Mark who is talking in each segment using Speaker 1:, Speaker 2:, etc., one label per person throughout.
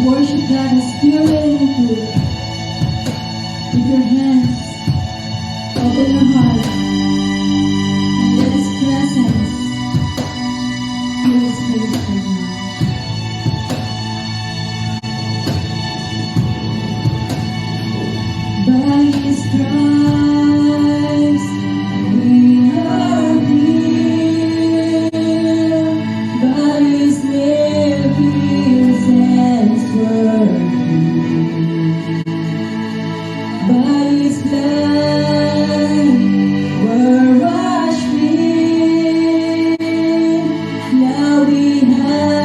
Speaker 1: Worship God in spirit and in truth. With your hands, open your heart, and let His presence fill this place right now. By His stripes we are healed. By His nails His hands were healed. By His blood we're washed clean. Now we have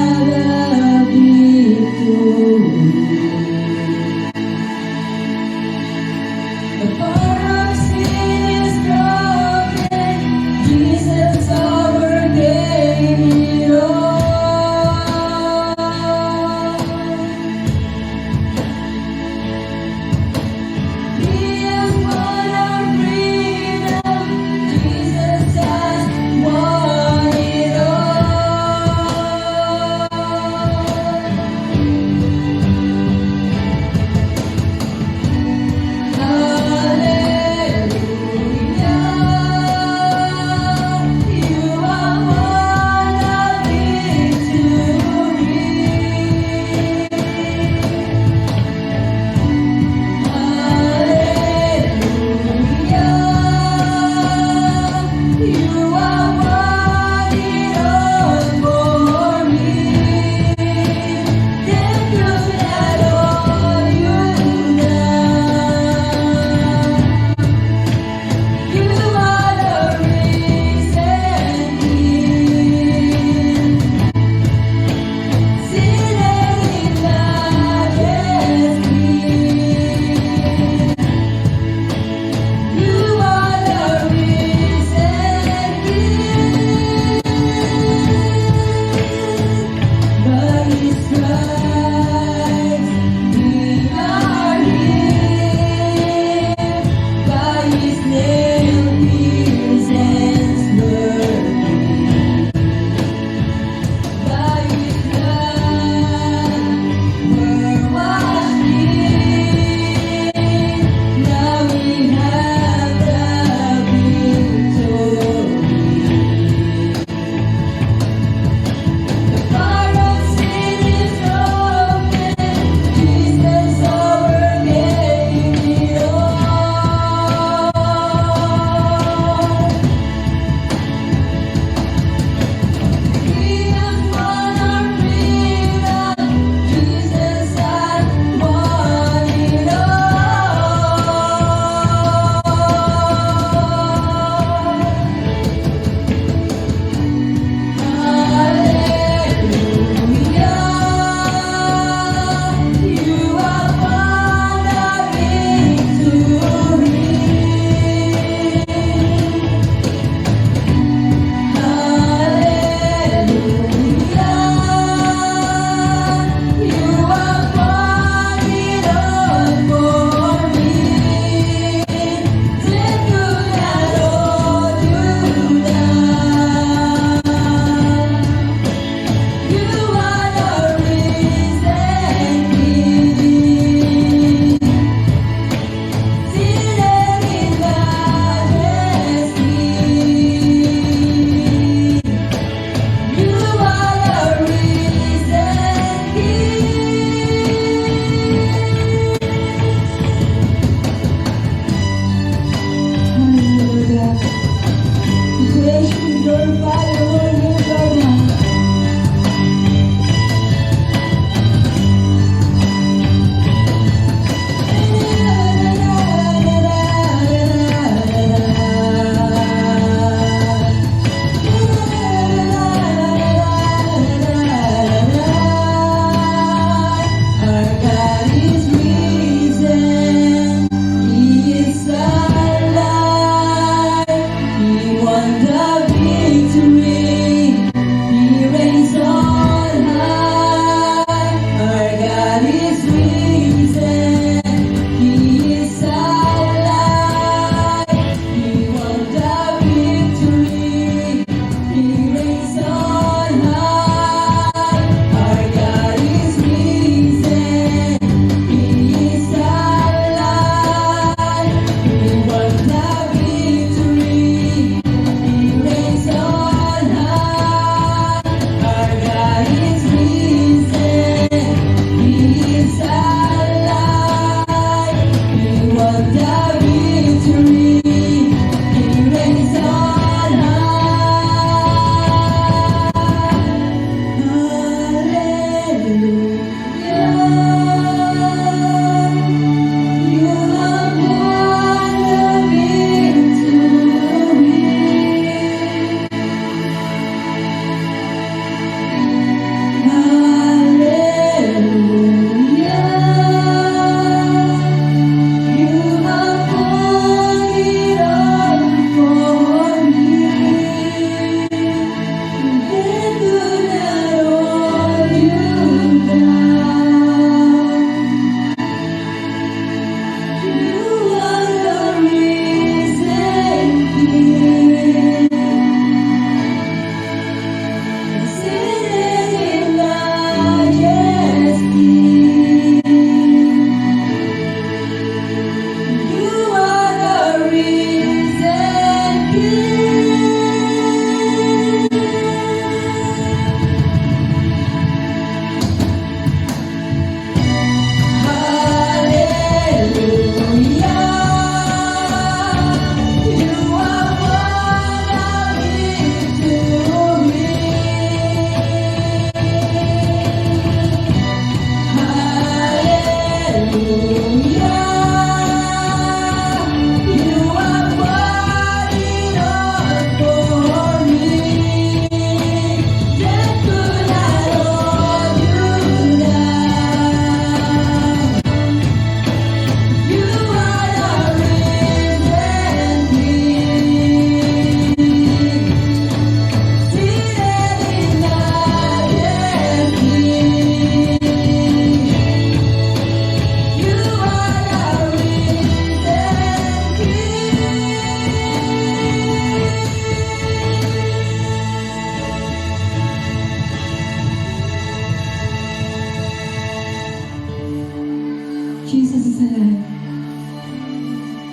Speaker 1: alive.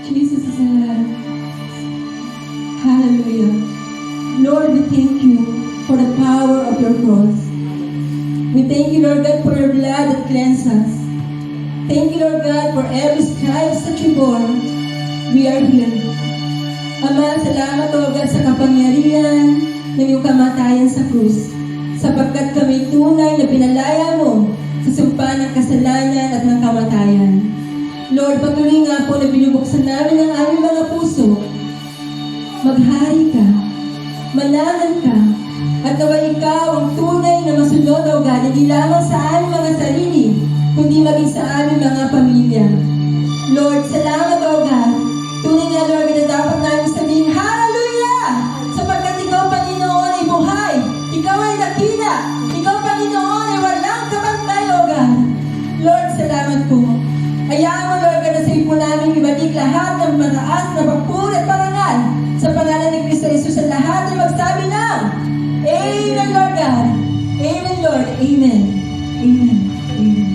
Speaker 1: Jesus is alive. Hallelujah. Lord, we thank you for the power of your cross. We thank you, Lord God, for your blood that cleanses us. Thank you, Lord God, for every stripes that you bore. We are healed. Ama, salamat, Lord God, sa kapangyarihan ng iyong kamatayan sa krus. Sapagkat kami tunay na pinalaya mo sa sumpa ng kasalanan at ng kamatayan. Lord, patuloy nga po na binubuksan namin ang aming mga puso. Maghari ka, manangan ka, at naway ikaw ang tunay na masunod, O God, hindi lamang sa aming mga sarili, kundi maging sa aming mga pamilya. Lord, salamat, O God. Tunay nga, Lord, na dapat namin sabihin, Hallelujah! Sapagkat ikaw, Panginoon, ay buhay. Ikaw ay dakila. Ikaw, Panginoon, ay walang kapantay, O God. Lord, salamat po. Hayaan mo, Lord, na sa ipo namin ibalik lahat ng mataas na pagpuri at parangal sa pangalan ni Kristo Jesus sa lahat ay magsabi ng Amen, Lord God. Amen, Lord. Amen. Amen. Amen.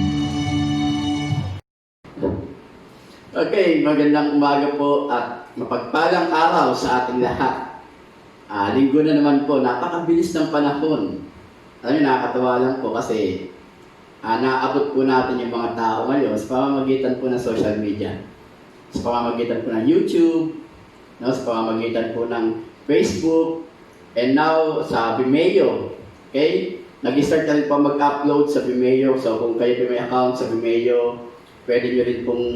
Speaker 2: Okay, magandang umaga po at mapagpalang araw sa ating lahat. Linggo na naman po, napakabilis ng panahon. Alam niyo, nakakatawa lang po kasi naabot po natin yung mga tao ngayon sa pamamagitan po ng social media. Sa pamamagitan po ng YouTube, no, sa pamamagitan po ng Facebook, and now sa Vimeo. Okay? Nag-start na rin po mag-upload sa Vimeo. So kung kayo may account sa Vimeo, pwede nyo rin pong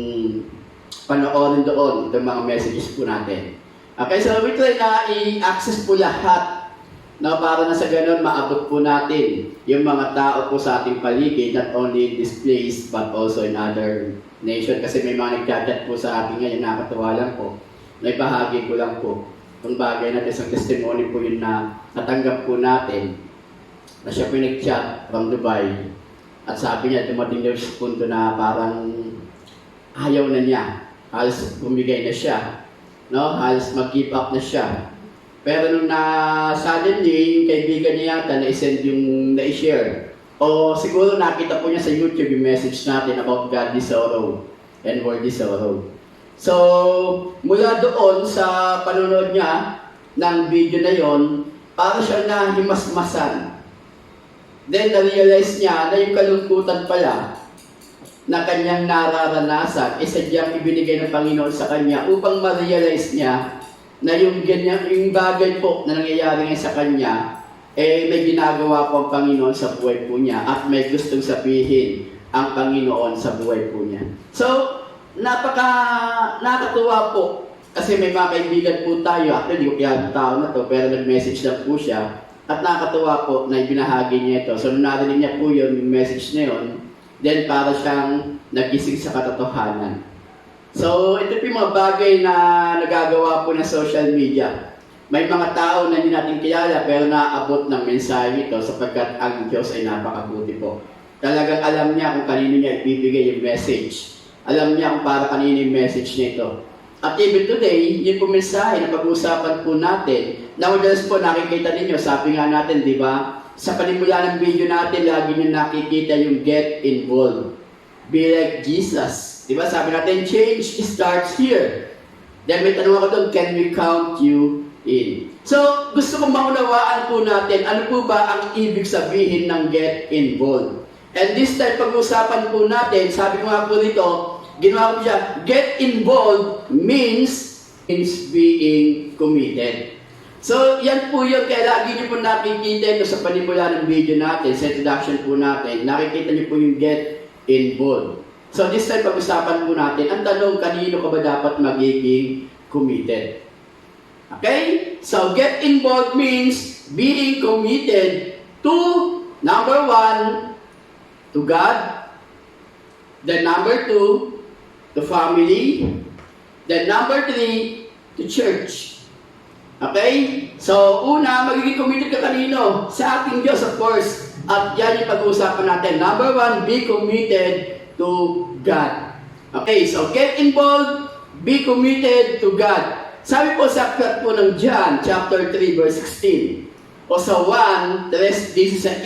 Speaker 2: panoorin doon itong mga messages po natin. Okay, so we try na i-access po lahat, no, para na sa ganun maabot po natin yung mga tao po sa ating paligid, not only in this place but also in other nation. Kasi may mga nag-chat po sa akin ngayon, nakakatawa lang po. May bahagi ko lang po. Itong bagay natin, isang testimony po yun na natanggap po natin na siya po yung nag-chat from Dubai. At sabi niya, dumating daw sa punto na parang ayaw na niya. Halos bumigay na siya. No? Halos mag-give up na siya. Pero nung suddenly, yung kaibigan niya yata na-send yung na-share. O siguro nakita po niya sa YouTube yung message natin about godly sorrow and worldly sorrow. So, mula doon sa panonood niya ng video na yon, para siya na himasmasan. Then, na-realize niya na yung kalungkutan pala na kanyang nararanasan, sadyang ibinigay ng Panginoon sa kanya upang ma-realize niya na yung bagay po na nangyayari ngayon sa kanya, may ginagawa po ang Panginoon sa buhay po niya at may gustong sabihin ang Panginoon sa buhay po niya. So, nakakatuwa po kasi may mga kaibigan po tayo, actually hindi ko kaya tao na to, pero nag-message lang po siya at nakakatuwa po na ibinahagi niya ito. So, nung narinig niya po yung message na yun, then para siyang nagising sa katotohanan. So, ito po yung mga bagay na nagagawa po ng social media. May mga tao na hindi natin kilala pero naaabot ng mensahe ito sapagkat ang Diyos ay napakabuti po. Talagang alam niya kung kanino niya ibibigay yung message. Alam niya kung para kanino yung message nito. At even today, yung po mensahe na pag-uusapan po natin, na madalas po nakikita ninyo, sabi nga natin, di ba? Sa panimula ng video natin, lagi nyo nakikita yung get involved. Be like Jesus. Diba? Sabi natin, change starts here. Then may tanong ako doon, can we count you in? So, gusto kong maunawaan po natin, ano po ba ang ibig sabihin ng get involved? And this time, pag-usapan po natin, sabi ko nga po dito, ginawa ko siya, get involved means being committed. So, yan po yun. Kaya lagi niyo po nakikita ito sa panimula ng video natin, sa introduction po natin. Nakikita niyo po yung get involved. So, this time pag-usapan po natin, ang tanong, kanino ka ba dapat magiging committed? Okay? So, get involved means being committed to, number 1, to God. Then number 2, to family. Then number 3, to church. Okay? So, una, magiging committed ka kanino? Sa ating Diyos, of course. At yan yung pag-uusapan natin. Number 1, be committed to God. Okay, so get involved, be committed to God. Sabi po sa aklat po ng John, chapter 3, verse 16. O sa 1, 3:16,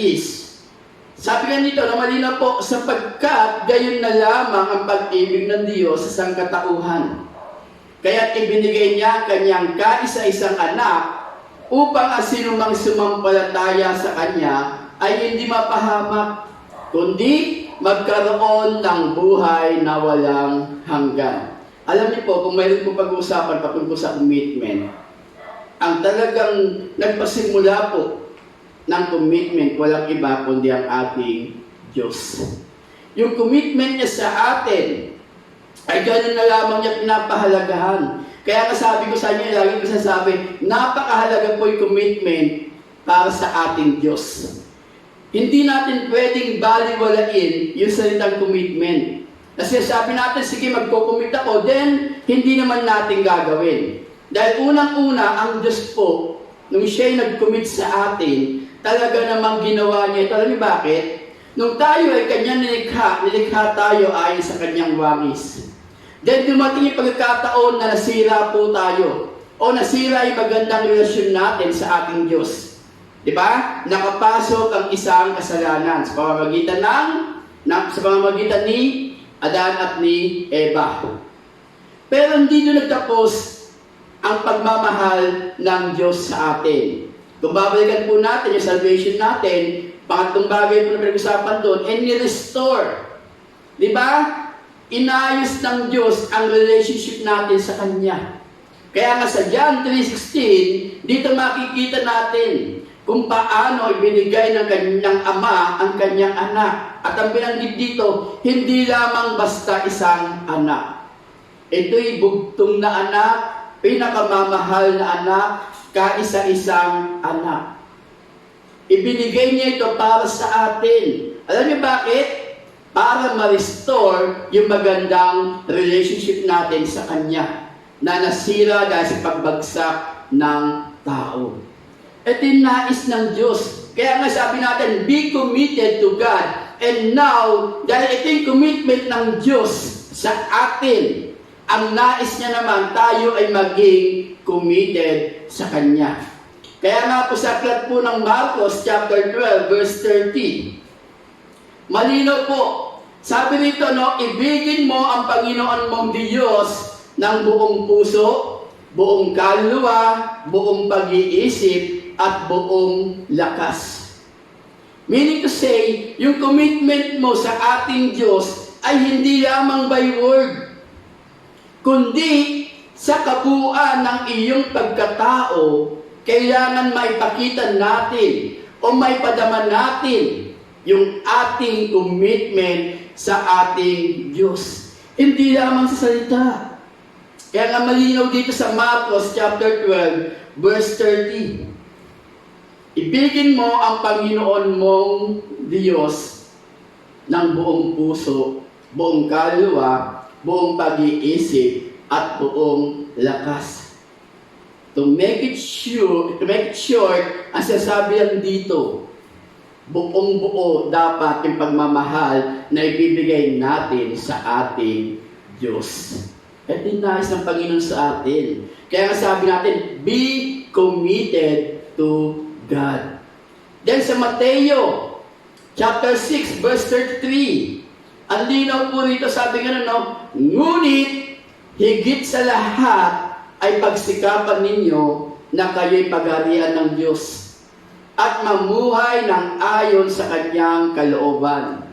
Speaker 2: Sabi nga nito, na malinaw po, sapagkat gayon na lamang ang pag-ibig ng Diyos sa sangkatauhan. Kaya't ibinigay niya kanyang kaisa-isang anak upang ang sinumang sumampalataya sa kanya ay hindi mapahamak, kundi magkaroon ng buhay na walang hanggan. Alam niyo po, kung mayroon po pag-uusapan patungkol sa commitment, ang talagang nagpasimula po ng commitment, walang iba kundi ang ating Diyos. Yung commitment niya sa atin, ay gano'n na lamang niya pinapahalagahan. Kaya sabi ko sa inyo, lagi ko sasabi, napakahalaga po yung commitment para sa ating Diyos. Hindi natin pwedeng baliwalain yung salitang commitment. Kasi sabi natin, sige magko-commit ako, then hindi naman natin gagawin. Dahil unang-una, ang Diyos po, nung siya'y nag-commit sa atin, talaga namang ginawa niya ito. Alam niyo bakit? Nung tayo ay kanyang nilikha tayo ayon sa kanyang wangis. Then dumating yung pagkakataon na nasira po tayo. O nasira yung magandang relasyon natin sa ating Diyos. Diba? Nakapasok ang isang kasalanan sa pamamagitan ni Adan at ni Eva. Pero hindi doon nagtapos ang pagmamahal ng Diyos sa atin. Kung babalikan po natin yung salvation natin, pangatlong bagay po na pinag-usapan doon, and ni-restore. Diba? Inayos ng Diyos ang relationship natin sa Kanya. Kaya nga sa John 3:16, dito makikita natin kung paano ibinigay ng kanyang ama ang kanyang anak. At ang binanggit dito, hindi lamang basta isang anak. Ito'y bugtong na anak, pinakamamahal na anak, kaisa-isang anak. Ibinigay niya ito para sa atin. Alam niyo bakit? Para ma-restore yung magandang relationship natin sa Kanya na nasira dahil sa pagbagsak ng tao. Ito yung nais ng Diyos. Kaya nga sabi natin, be committed to God. And now, dahil ito yung commitment ng Diyos sa atin, ang nais niya naman, tayo ay maging committed sa Kanya. Kaya nga po sa aklat po ng Marcos chapter 12 verse 30, malinaw po, sabi rito, ibigin mo ang Panginoon mong Diyos ng buong puso, buong kaluluwa, buong pag-iisip, at buong lakas. Meaning to say, yung commitment mo sa ating Diyos ay hindi lamang by word, kundi sa kabuuan ng iyong pagkatao, kailangan maipakita natin o maipadama natin yung ating commitment sa ating Diyos. Hindi lamang sa salita. Kaya nga malinaw dito sa Marcos chapter 12, verse 30. Ibigin mo ang Panginoon mong Diyos ng buong puso, buong kaluluwa, buong pag-iisip, at buong lakas. To make it short, ang sasabi lang dito, buong buo dapat yung pagmamahal na ibibigay natin sa ating Diyos. At nais ng Panginoon sa atin. Kaya nga sabi natin, be committed to God. Then sa Mateo chapter 6 verse 33, ang linaw po rito, sabi nga ngunit higit sa lahat ay pagsikapan ninyo na kayo'y pagharian ng Diyos at mamuhay ng ayon sa Kanyang kalooban,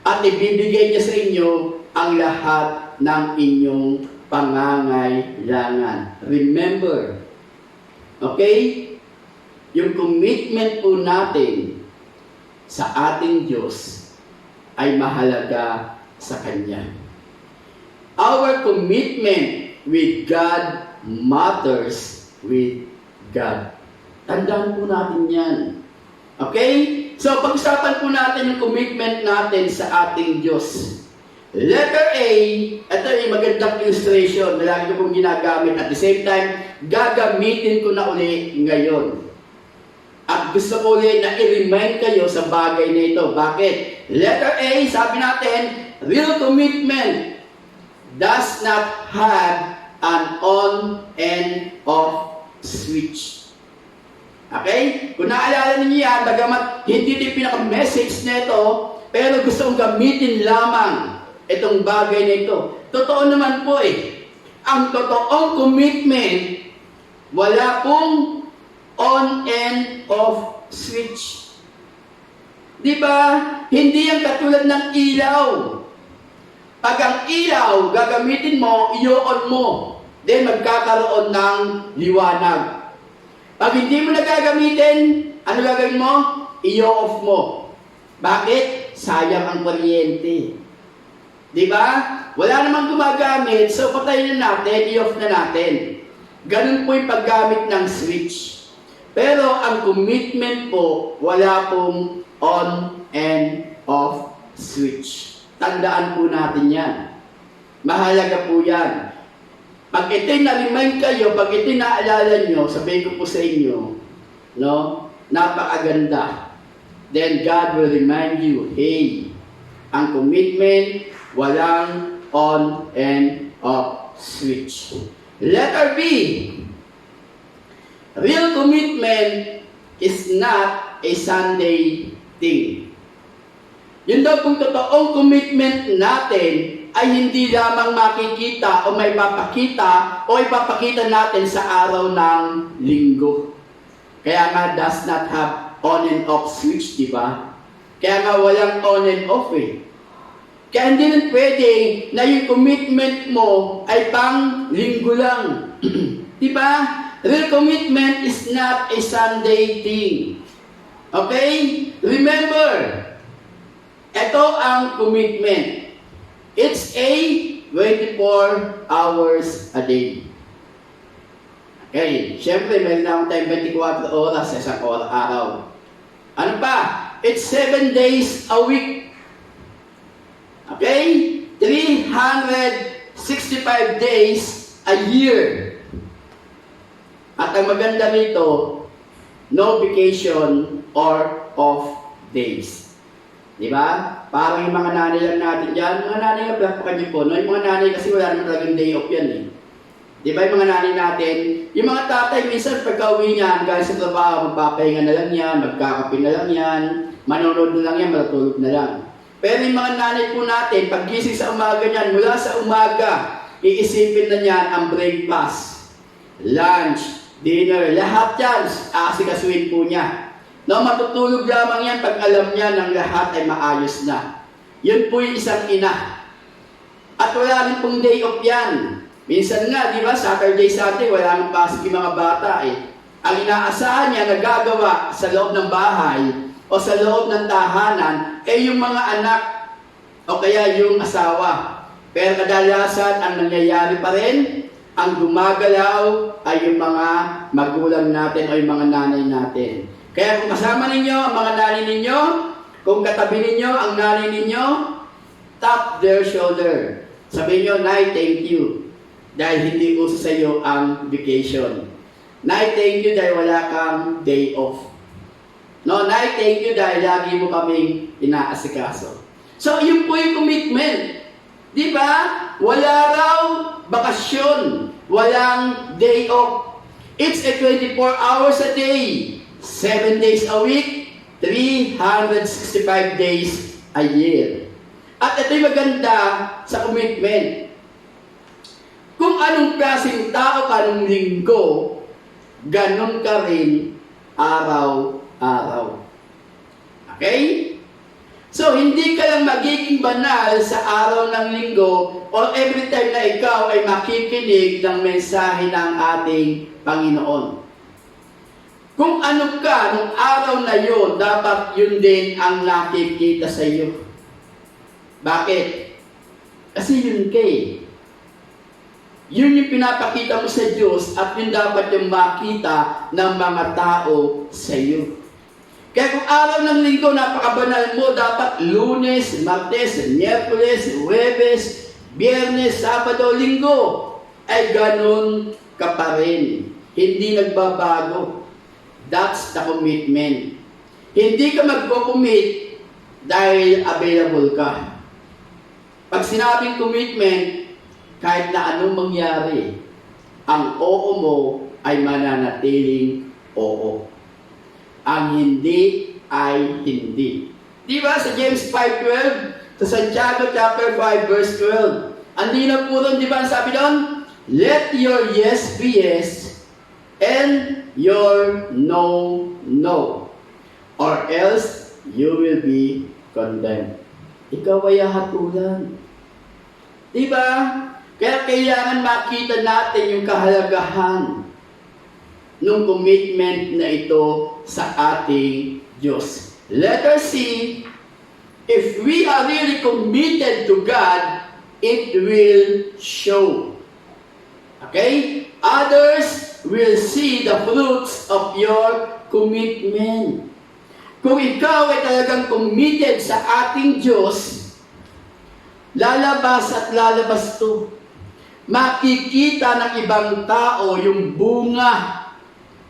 Speaker 2: at ibibigay niya sa inyo ang lahat ng inyong pangangailangan. Remember, okay? Yung commitment po natin sa ating Diyos ay mahalaga sa Kanya. Our commitment with God matters with God. Tandaan po natin yan. Okay? So, pag-usapan po natin yung commitment natin sa ating Diyos. Letter A, ito yung magandang illustration na lagi ko pong ginagamit. At the same time, gagamitin ko na uli ngayon. At gusto ko ulit na i-remind kayo sa bagay na ito. Bakit? Letter A, sabi natin, real commitment does not have an on and off switch. Okay? Kung naalala niyo yan, bagamat hindi ito yung pinaka-message nito, pero gusto kong gamitin lamang itong bagay na ito. Totoo naman po eh. Ang totoong commitment, wala pong on and off switch. Di ba? Hindi yan katulad ng ilaw. Pag ang ilaw, gagamitin mo, i-on mo. Then magkakaroon ng liwanag. Pag hindi mo na gagamitin, ano gagawin mo? I-off mo. Bakit? Sayang ang kuryente. Di ba? Wala namang gumagamit, so patayin na natin, i-off na natin. Ganun po yung paggamit ng switch. Pero ang commitment po, wala pong on and off switch. Tandaan po natin yan. Mahalaga po yan. Pag ito'y na-remind kayo, pag ito'y naalala nyo, sabihin ko po sa inyo, no, napakaganda. Then God will remind you, hey, ang commitment, walang on and off switch. Letter B. Real commitment is not a Sunday thing. Yun daw kung totoong commitment natin ay hindi lamang makikita o may papakita o ipapakita natin sa araw ng linggo. Kaya nga does not have on and off switch, di ba? Kaya nga walang on and off eh. Kaya hindi rin pwede na yung commitment mo ay pang linggo lang. Di ba? Real commitment is not a Sunday thing. Okay? Remember, ito ang commitment. It's a 24 hours a day. Okay, syempre meron na akong time 24 oras sa isang araw. Ano pa? It's 7 days a week. Okay? 365 days a year. At ang maganda rito, no vacation or off days. Di ba? Parang yung mga nanay lang natin dyan, mga nanay nga black pa kanyo po, no? Yung mga nanay kasi wala naman talagang day off yan eh. Di ba yung mga nanay natin, yung mga tatay minsan pagka-uwi niyan, galing sa trabaho, magpapahinga na lang yan, magkakape na lang yan, manonood na lang yan, matutulog na lang. Pero yung mga nanay po natin, pag gising sa umaga niyan, mula sa umaga, iisipin na niyan ang breakfast, lunch, dinner, lahat yan, asikasuin po niya. No, matutulog lamang yan pag alam niya ng lahat ay maayos na. Yun po yung isang ina. At wala rin pong day off yan. Minsan nga, di ba, Saturday, Sunday, wala nang pasok yung mga bata eh. Ang inaasahan niya na gagawa sa loob ng bahay o sa loob ng tahanan, eh yung mga anak o kaya yung asawa. Pero kadalasan, ang nangyayari pa rin, ang gumagalaw ay yung mga magulang natin o yung mga nanay natin. Kaya kung kasama ninyo ang mga nanay ninyo, kung katabi ninyo ang nanay ninyo, tap their shoulder. Sabihin nyo, Nay, thank you. Dahil hindi uso sa iyo ang vacation. Nay, thank you dahil wala kang day off. No, Nay, thank you dahil lagi mo kaming inaasikaso. So, yun po yung commitment. Di ba? Wala raw bakasyon. Walang day off. It's a 24 hours a day. 7 days a week, 365 days a year. At ito'y maganda sa commitment. Kung anong klaseng tao ka nung linggo, ganon ka rin araw-araw. Okay? So, hindi ka lang magiging banal sa araw ng linggo o every time na ikaw ay makikinig ng mensahe ng ating Panginoon. Kung ano ka nung araw na yun, dapat yun din ang nakikita sa iyo. Bakit? Kasi yun ka eh. Yun yung pinapakita mo sa Diyos at yun dapat yung makita ng mga tao sa iyo. Kaya kung araw ng linggo, napakabanal mo, dapat Lunes, Martes, Miyerkules, Huwebes, Biyernes, Sabado, Linggo, ay ganun ka pa rin. Hindi nagbabago. That's the commitment. Hindi ka magko-commit dahil available ka. Pag sinabing commitment, kahit na anong mangyari, ang oo mo ay mananatiling oo. Ang hindi ay hindi. Di ba sa James 5:12, sa Santiago chapter 5 verse 12, andi na po doon, di ba ang sabi doon? Let your yes be yes and your no, no. Or else you will be condemned. Ikaw ay hatulan. Di ba? Kaya kailangan makita natin yung kahalagahan ng commitment na ito sa ating Diyos. Letter C, if we are really committed to God, it will show. Okay? Others will see the fruits of your commitment. Kung ikaw ay talagang committed sa ating Diyos, lalabas at lalabas to. Makikita ng ibang tao yung bunga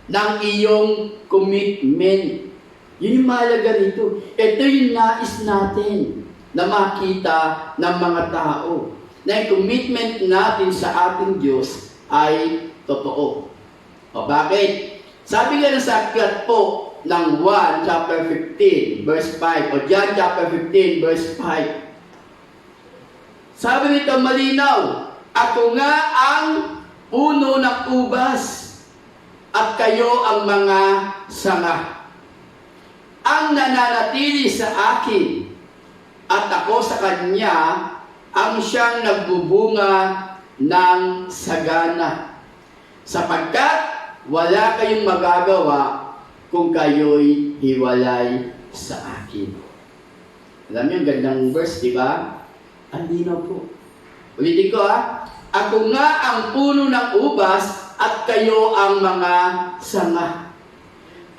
Speaker 2: ng iyong commitment. Yun yung mahalaga nito. Ito yung nais natin na makita ng mga tao. Na yung commitment natin sa ating Diyos ay totoo. O bakit? Sabi nga sa aklat po ng 1 chapter 15 verse 5 o John chapter 15 verse 5. Sabi nito malinaw, ako nga ang puno ng ubas at kayo ang mga sanga. Ang nananatili sa akin at ako sa kanya ang siyang nagbubunga ng sagana. Sapagkat wala kayong magagawa kung kayo'y hiwalay sa akin. Alam niyo, gandang verse, di ba? Ang linaw po. Ulitin ko ako nga ang puno ng ubas at kayo ang mga sanga.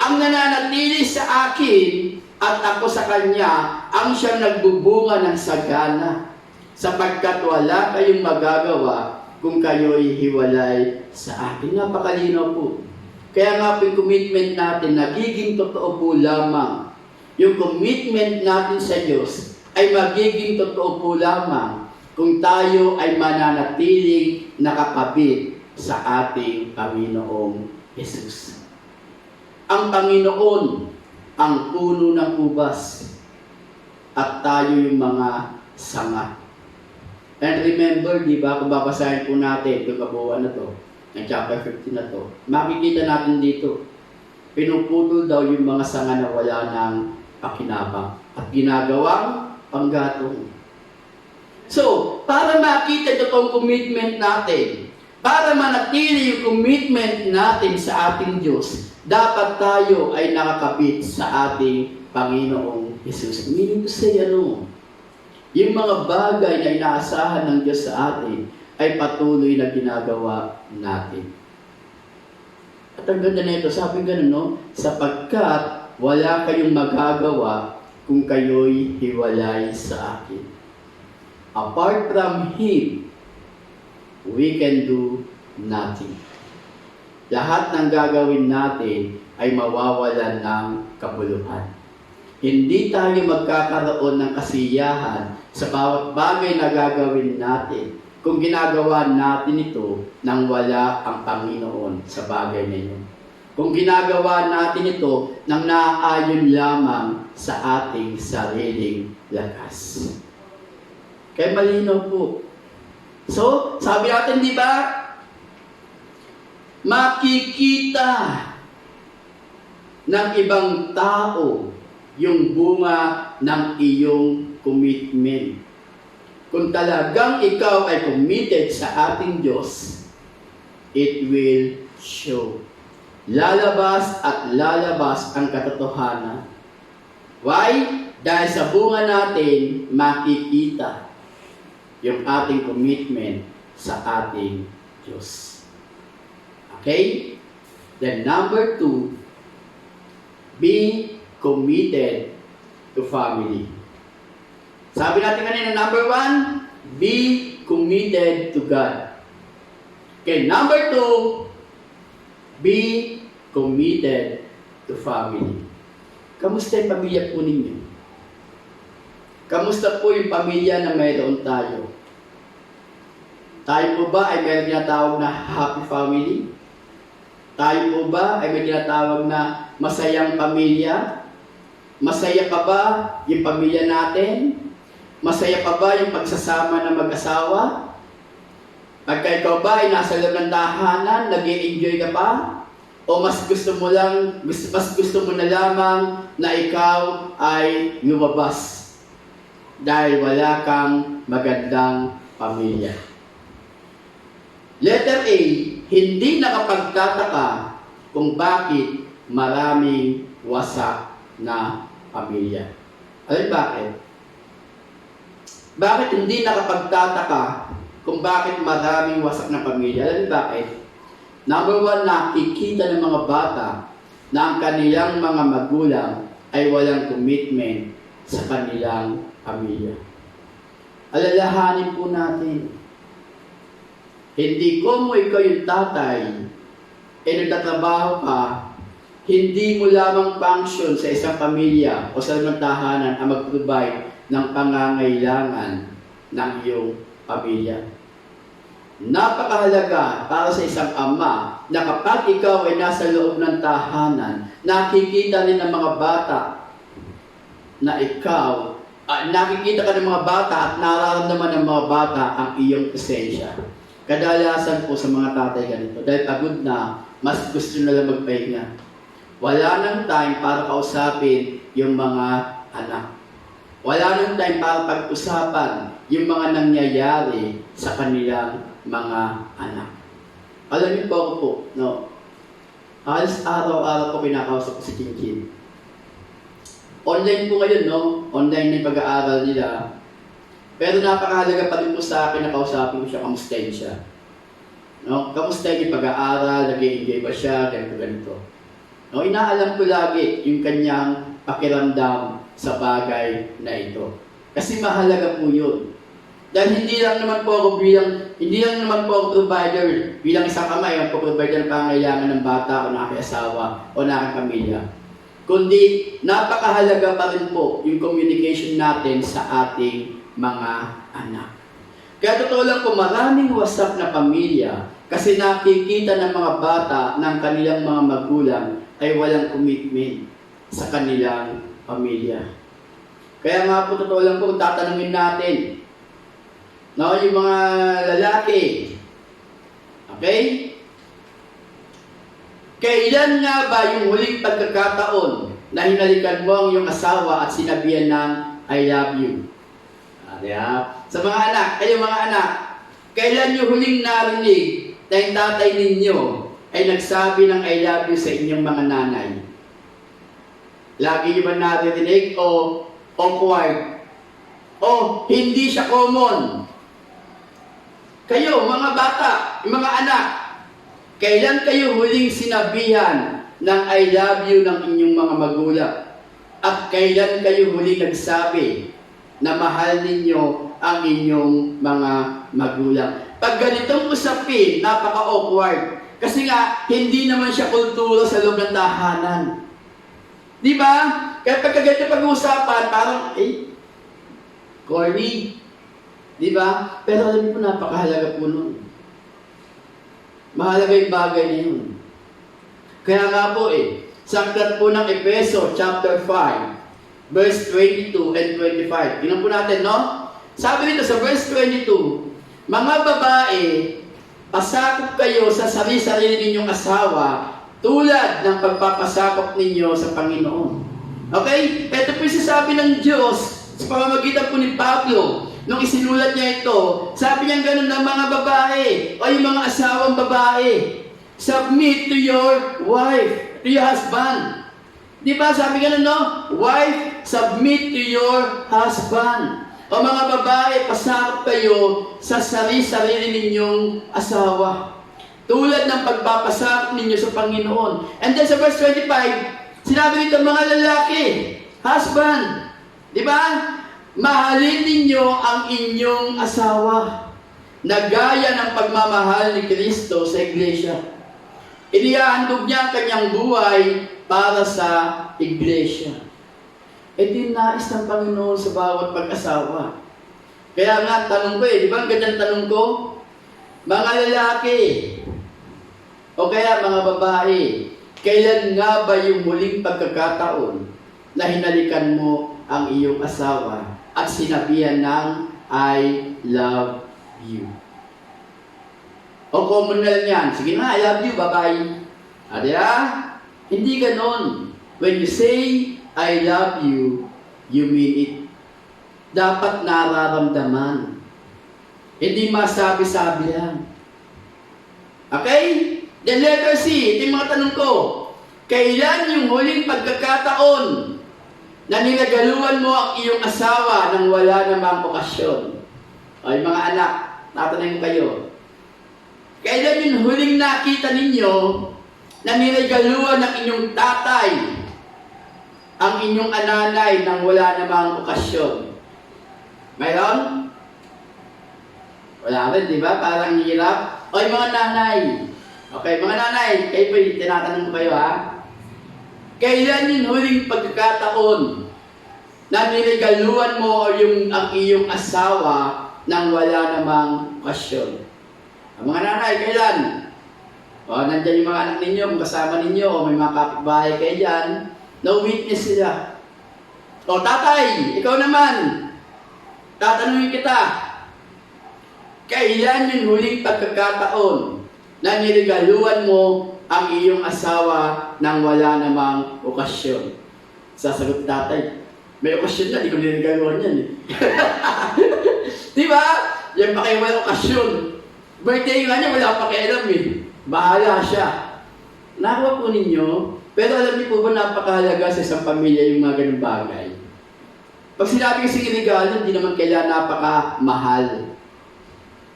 Speaker 2: Ang nananatili sa akin at ako sa kanya ang siyang nagbubunga ng sagana, sapagkat wala kayong magagawa kung kayo'y hiwalay sa akin. Napakalinaw po. Kaya nga po yung commitment natin, nagiging totoo po lamang. Yung commitment natin sa Diyos ay magiging totoo po lamang kung tayo ay mananatiling nakakabit sa ating Panginoong Jesus. Ang Panginoon ang puno ng ubas at tayo yung mga sanga. And remember, di ba, kung babasahin po natin itong kabuuan na to, ng chapter 15 na to, makikita natin dito, pinuputol daw yung mga sanga na wala ng pakinabang at ginagawang panggatong. So, para makita itong commitment natin, para manatili yung commitment natin sa ating Diyos, dapat tayo ay nakakabit sa ating Panginoong Jesus. Meaning to say, yung mga bagay na inaasahan ng Diyos sa atin ay patuloy na ginagawa natin. At ang ganda na ito, sabi ganun, sapagkat wala kayong magagawa kung kayo'y hiwalay sa akin. Apart from Him, we can do nothing. Lahat ng gagawin natin ay mawawalan ng kabuluhan. Hindi tayo magkakaroon ng kasiyahan sa bawat bagay na gagawin natin kung ginagawa natin ito nang wala ang Panginoon sa bagay na yun. Kung ginagawa natin ito nang naaayon lamang sa ating sariling lakas. Kaya malinaw po. So, sabi natin, di ba? Makikita ng ibang tao yung bunga ng iyong commitment. Kung talagang ikaw ay committed sa ating Diyos, it will show. Lalabas at lalabas ang katotohanan. Why? Dahil sa bunga natin, makikita yung ating commitment sa ating Diyos. Okay? Then number 2, be committed to family. Sabi natin kanina, number 1, be committed to God. Okay, number 2, be committed to family. Kamusta yung pamilya po ninyo? Kamusta po yung pamilya na mayroon tayo? Tayo po ba ay mayroon tinatawag na happy family? Tayo po ba ay may tinatawag na masayang pamilya? Masaya pa ba yung pamilya natin? Masaya pa ba yung pagsasama ng mag-asawa? Pagka ikaw ba ay nasa loob ng tahanan, nag-i-enjoy ka pa? O mas gusto mo na lamang na ikaw ay lumabas dahil wala kang magandang pamilya? Letter A, hindi nakapagtataka kung bakit maraming wasak na pamilya. Alam bakit? Bakit hindi nakapagtataka kung bakit maraming wasak na pamilya? Alam bakit? Number one, nakikita ng mga bata na ang kanilang mga magulang ay walang commitment sa kanilang pamilya. Alalahanin po natin, hindi ko mo ikaw yung tatay, nagtatrabaho ka, hindi mo lamang function sa isang pamilya o sa isang tahanan ang mag-provide ng pangangailangan ng iyong pamilya. Napakahalaga para sa isang ama na kapag ikaw ay nasa loob ng tahanan, nakikita rin ng mga bata na ikaw, nakikita ka ng mga bata at nararamdaman ng mga bata ang iyong presensya. Kadalasan po sa mga tatay ganito, dahil pagod na, mas gusto na lang magpahinga. Wala nang time para kausapin yung mga anak. Wala nang time para pag-usapan yung mga nangyayari sa kanilang mga anak. Alam niyo po ako po, no? Halos araw-araw po kinakausap ko si Chin. Online po ngayon, no? Online na yung pag-aaral nila. Pero napakahalaga pa rin po sa akin na kausapin ko siya, kamustahin siya. No? Kamustahin yung pag-aaral, nag-i-enjoy ba siya, ganito. No? Inaalam ko lagi yung kanyang pakiramdam sa bagay na ito. Kasi mahalaga po yun. Dahil hindi lang naman po ako provider bilang isang ama, yung provider ng pangangailangan ng bata o ng aking asawa o ng aking pamilya. Kundi napakahalaga pa rin po yung communication natin sa ating mga anak. Kaya totoo lang po, maraming wasak na pamilya kasi nakikita ng mga bata ng kanilang mga magulang ay walang commitment sa kanilang pamilya. Kaya nga po, totoo lang po, tatanungin natin, no, yung mga lalaki, okay? Kailan nga ba yung huling pagkakataon na hinalikan mo ang iyong asawa at sinabihan ng I love you? Sa mga anak, kayo mga anak, kailan yung huling narinig na yung tatay ninyo ay nagsabi ng I love you sa inyong mga nanay? Lagi nyo ba naririnig o awkward? O hindi siya common? Kayo, mga bata, mga anak, kailan kayo huling sinabihan ng I love you ng inyong mga magulang? At kailan kayo huling nagsabi na mahal ninyo ang inyong mga magulang? Pag ganitong usapin, napaka-awkward. Kasi nga, hindi naman siya kultura sa loob ng tahanan. Di ba? Kaya pagka ganito pag-uusapan, parang, corny. Di ba? Pero alam niyo po, napakahalaga po nun. Mahalaga yung bagay na yun. Kaya nga po sa aklat po ng Efeso, chapter 5, verse 22 and 25. Tingnan po natin, no? Sabi dito sa verse 22, mga babae, pasakop kayo sa sarili-sarili ninyong asawa tulad ng pagpapasakop ninyo sa Panginoon. Okay? Ito po yung sasabi ng Diyos sa pamamagitan po ni Pablo. Nung isinulat niya ito, sabi niya ganun ng mga babae o yung mga asawang babae. Submit to your wife, to your husband. Di ba? Sabi ganun, no? Wife, submit to your husband. O mga babae, pasakop kayo sa sarili-sarili ninyong asawa. Tulad ng pagpapasakop ninyo sa Panginoon. And then sa verse 25, sinabi nito, mga lalaki, husband. Di ba? Mahalin ninyo ang inyong asawa na gaya ng pagmamahal ni Kristo sa iglesia. Inihahandog niya ang kanyang buhay para sa iglesia. Ito yung nais ng Panginoon sa bawat pag-asawa. Kaya nga, tanong ko di ba ang ganyang tanong ko? Mga lalaki, O kaya mga babae, kailan nga ba yung muling pagkakataon na hinalikan mo ang iyong asawa at sinabihan ng I love you? O common na lang yan. Sige na, I love you, bye-bye. Adya? Hindi ganon. When you say I love you, you mean it. Dapat nararamdaman. Hindi masabi-sabi lang. Okay? Then letter C, ito yung mga tanong ko. Kailan yung huling pagkakataon na nilagaluhan mo ang iyong asawa nang wala namang okasyon? Ay mga anak, tatanungin kayo. Kailan yung huling nakita ninyo na nilagaluhan ng inyong tatay ang inyong ananay nang wala namang okasyon? Mayroon? Wala rin, di ba? Parang hirap. O mga nanay. Okay, mga nanay, kayo po, tinatanong ko kayo ha. Kailan yung huling pagkakataon na niligaluhan mo ang iyong asawa nang wala namang okasyon? Ang mga nanay, kailan? O, nandyan yung mga anak ninyo, kung kasama ninyo, o may mga kapitbahay kayo dyan, na-witness sila. O, tatay, ikaw naman, tatanungin kita, kailan yung huling pagkakataon na niligaluhan mo ang iyong asawa nang wala namang okasyon? Sasagot tatay, may okasyon na, di ko niligaluhan yan eh. Diba? Yan pa kayo may okasyon. Birthday nga niya, wala pa kayo alam eh. Bahala siya. Nakuha po ninyo, pero alam niyo po ba napakahalaga sa isang pamilya yung mga ganung bagay? Pag sinabi kasi regalo, hindi naman kailangan napakamahal.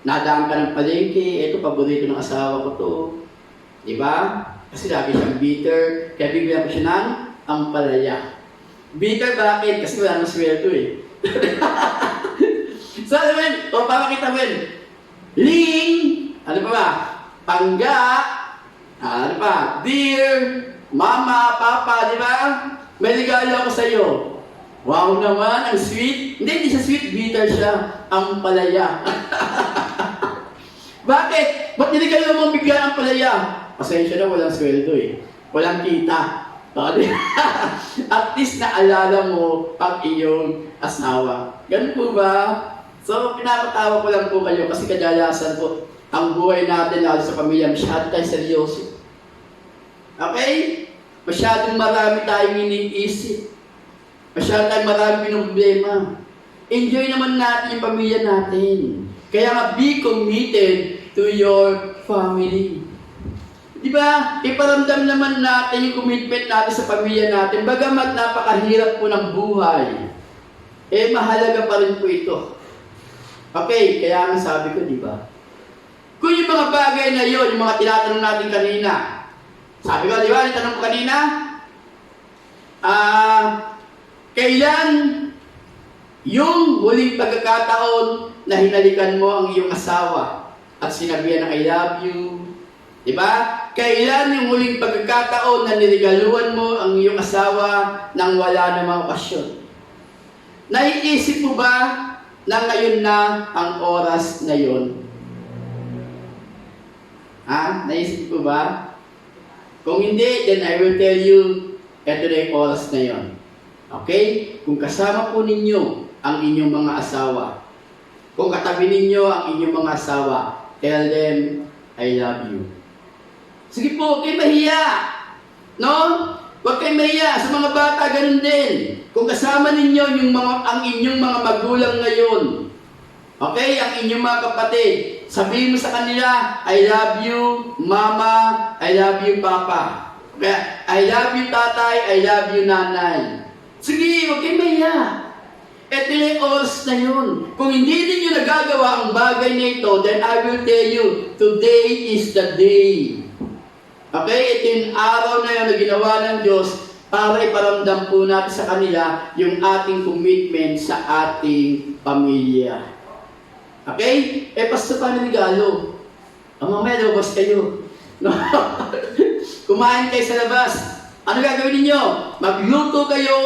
Speaker 2: Nadaan ka ng palengke, ito paborito ng asawa ko to. Diba? Kasi lagi siyang bitter, kaya bibigyan ko siya ng ampalaya. Bitter bakit? Kasi wala nang sweldo eh. So alam mo yun, o papakita mo yun, ling, ano pa ba? Pangga, ano pa? Dear, mama, papa, di ba? May regalo ako sa iyo. Wow naman, ang sweet. Hindi siya sweet, bitter siya. Ang palaya. Bakit? Ba't niligalo mo bigyan ang palaya? Pasensya na, walang sweldo eh. Walang kita. At least naalala mo ang iyong asawa. Ganun po ba? So, pinapatawa ko lang po kayo kasi kadalasan po, ang buhay natin lalo sa pamilya, masyado tayo seryoso. Okay? Masyadong marami tayong iniisip. Masyado tayong marami problema. Enjoy naman natin yung pamilya natin. Kaya nga, be committed to your family. Di ba? Iparamdam naman natin yung commitment natin sa pamilya natin. Bagamat napakahirap po ng buhay, eh mahalaga pa rin po ito. Okay, kaya nga sabi ko, di ba? Kung yung mga bagay na yon, yung mga tinatanong natin kanina, sabi ko, di ba, nitanong ko kanina, kailan yung huling pagkakataon na hinalikan mo ang iyong asawa at sinabihan ng I love you? Di ba? Kailan yung huling pagkakataon na niligaluhan mo ang iyong asawa nang wala namang okasyon? Naiisip mo ba na ngayon na ang oras na yon? Ha? Naisip mo ba? Kung hindi, then I will tell you, eto na yung oras na yon. Okay? Kung kasama po ninyo ang inyong mga asawa, kung katabi ninyo ang inyong mga asawa, tell them, I love you. Sige po, huwag kayo mahiya. No? Huwag kayo mahiya. Sa mga bata, ganun din. Kung kasama ninyo ang inyong mga magulang ngayon, okay, ang inyong mga kapatid, sabihin mo sa kanila, I love you, mama, I love you, papa. Kaya, I love you, tatay, I love you, nanay. Sige, huwag kayo mahiya. Ito yung oras na yun. Kung hindi ninyo nagagawa ang bagay na ito, then I will tell you, today is the day. Okay, ito yung araw na yun na ginawa ng Diyos para iparamdam po natin sa kanila yung ating commitment sa ating pamilya. Okay? Pastor, paano regalo? Mamaya, labas kayo. No? Kumain kayo sa labas. Ano gagawin ninyo? Magluto kayo,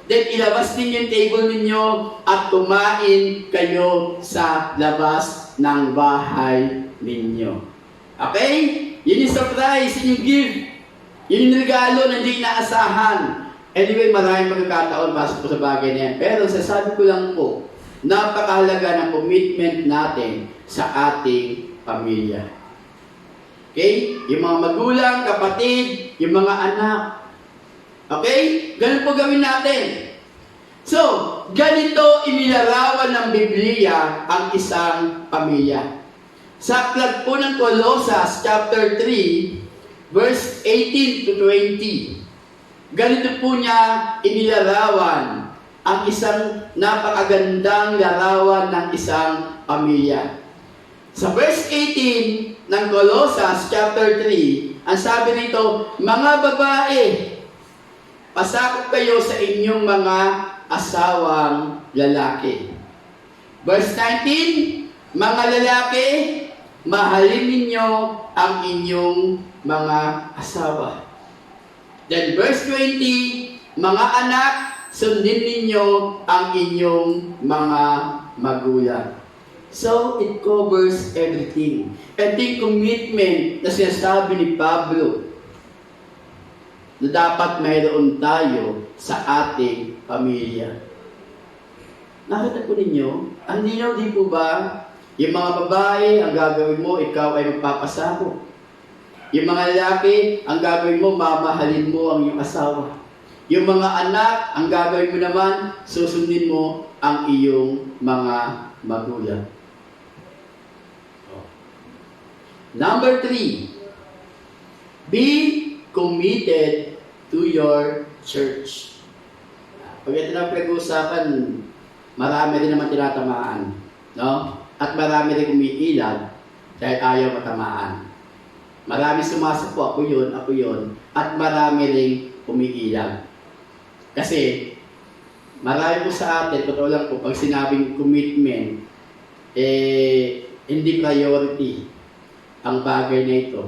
Speaker 2: then ilabas ninyo yung table ninyo at kumain kayo sa labas ng bahay ninyo. Okay? Yun yung surprise, yun yung gift. Yun yung regalo na hindi inaasahan. Anyway, maraming magkakataon pasok po sa bagay na yan. Pero sasabi ko lang po, napakahalaga ng commitment natin sa ating pamilya. Okay? Yung mga magulang, kapatid, yung mga anak. Okay? Ganun po gawin natin. So, ganito inilarawan ng Biblia ang isang pamilya. Sa aklat po ng Colossus chapter 3, verse 18 to 20. Ganito po niya inilarawan ang isang napakagandang larawan ng isang pamilya. Sa verse 18 ng Colossus chapter 3, ang sabi nito, mga babae, pasakop kayo sa inyong mga asawang lalaki. Verse 19, mga lalaki, mahalin ninyo ang inyong mga asawa. Then verse 20, mga anak, sundin ninyo ang inyong mga magulang. So, it covers everything. Ito yung commitment na sinasabi ni Pablo na dapat mayroon tayo sa ating pamilya. Nakita po ninyo, ang linaw di po ba, yung mga babae, ang gagawin mo, ikaw ay magpapasabog. Yung mga lalaki, ang gagawin mo, mamahalin mo ang iyong asawa. Yung mga anak, ang gagawin mo naman, susundin mo ang iyong mga magulang. Number 3, be committed to your church. Pag ito na pag-uusapan, marami rin naman tinatamaan. No? At marami rin umiilag dahil ayaw matamaan. Marami sumasapo, ako yun, at marami rin umiilag. Kasi, marami po sa atin, totoo lang po, pag sinabing commitment, hindi priority ang bagay na ito.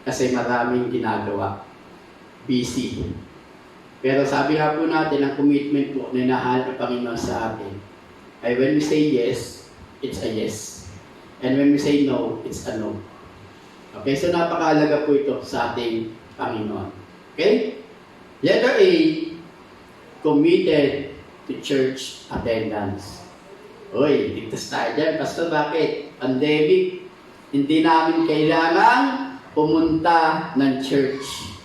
Speaker 2: Kasi maraming ginagawa. Busy. Pero sabi nga po natin, ang commitment po na hinahanap ng Panginoon sa atin, ay when we say yes, it's a yes. And when we say no, it's a no. Okay, so napakahalaga po ito sa ating Panginoon. Okay? Letter A, committed to church attendance. Uy, ligtas tayo dyan. Pastor, bakit? Pandemic, hindi namin kailangan pumunta ng church.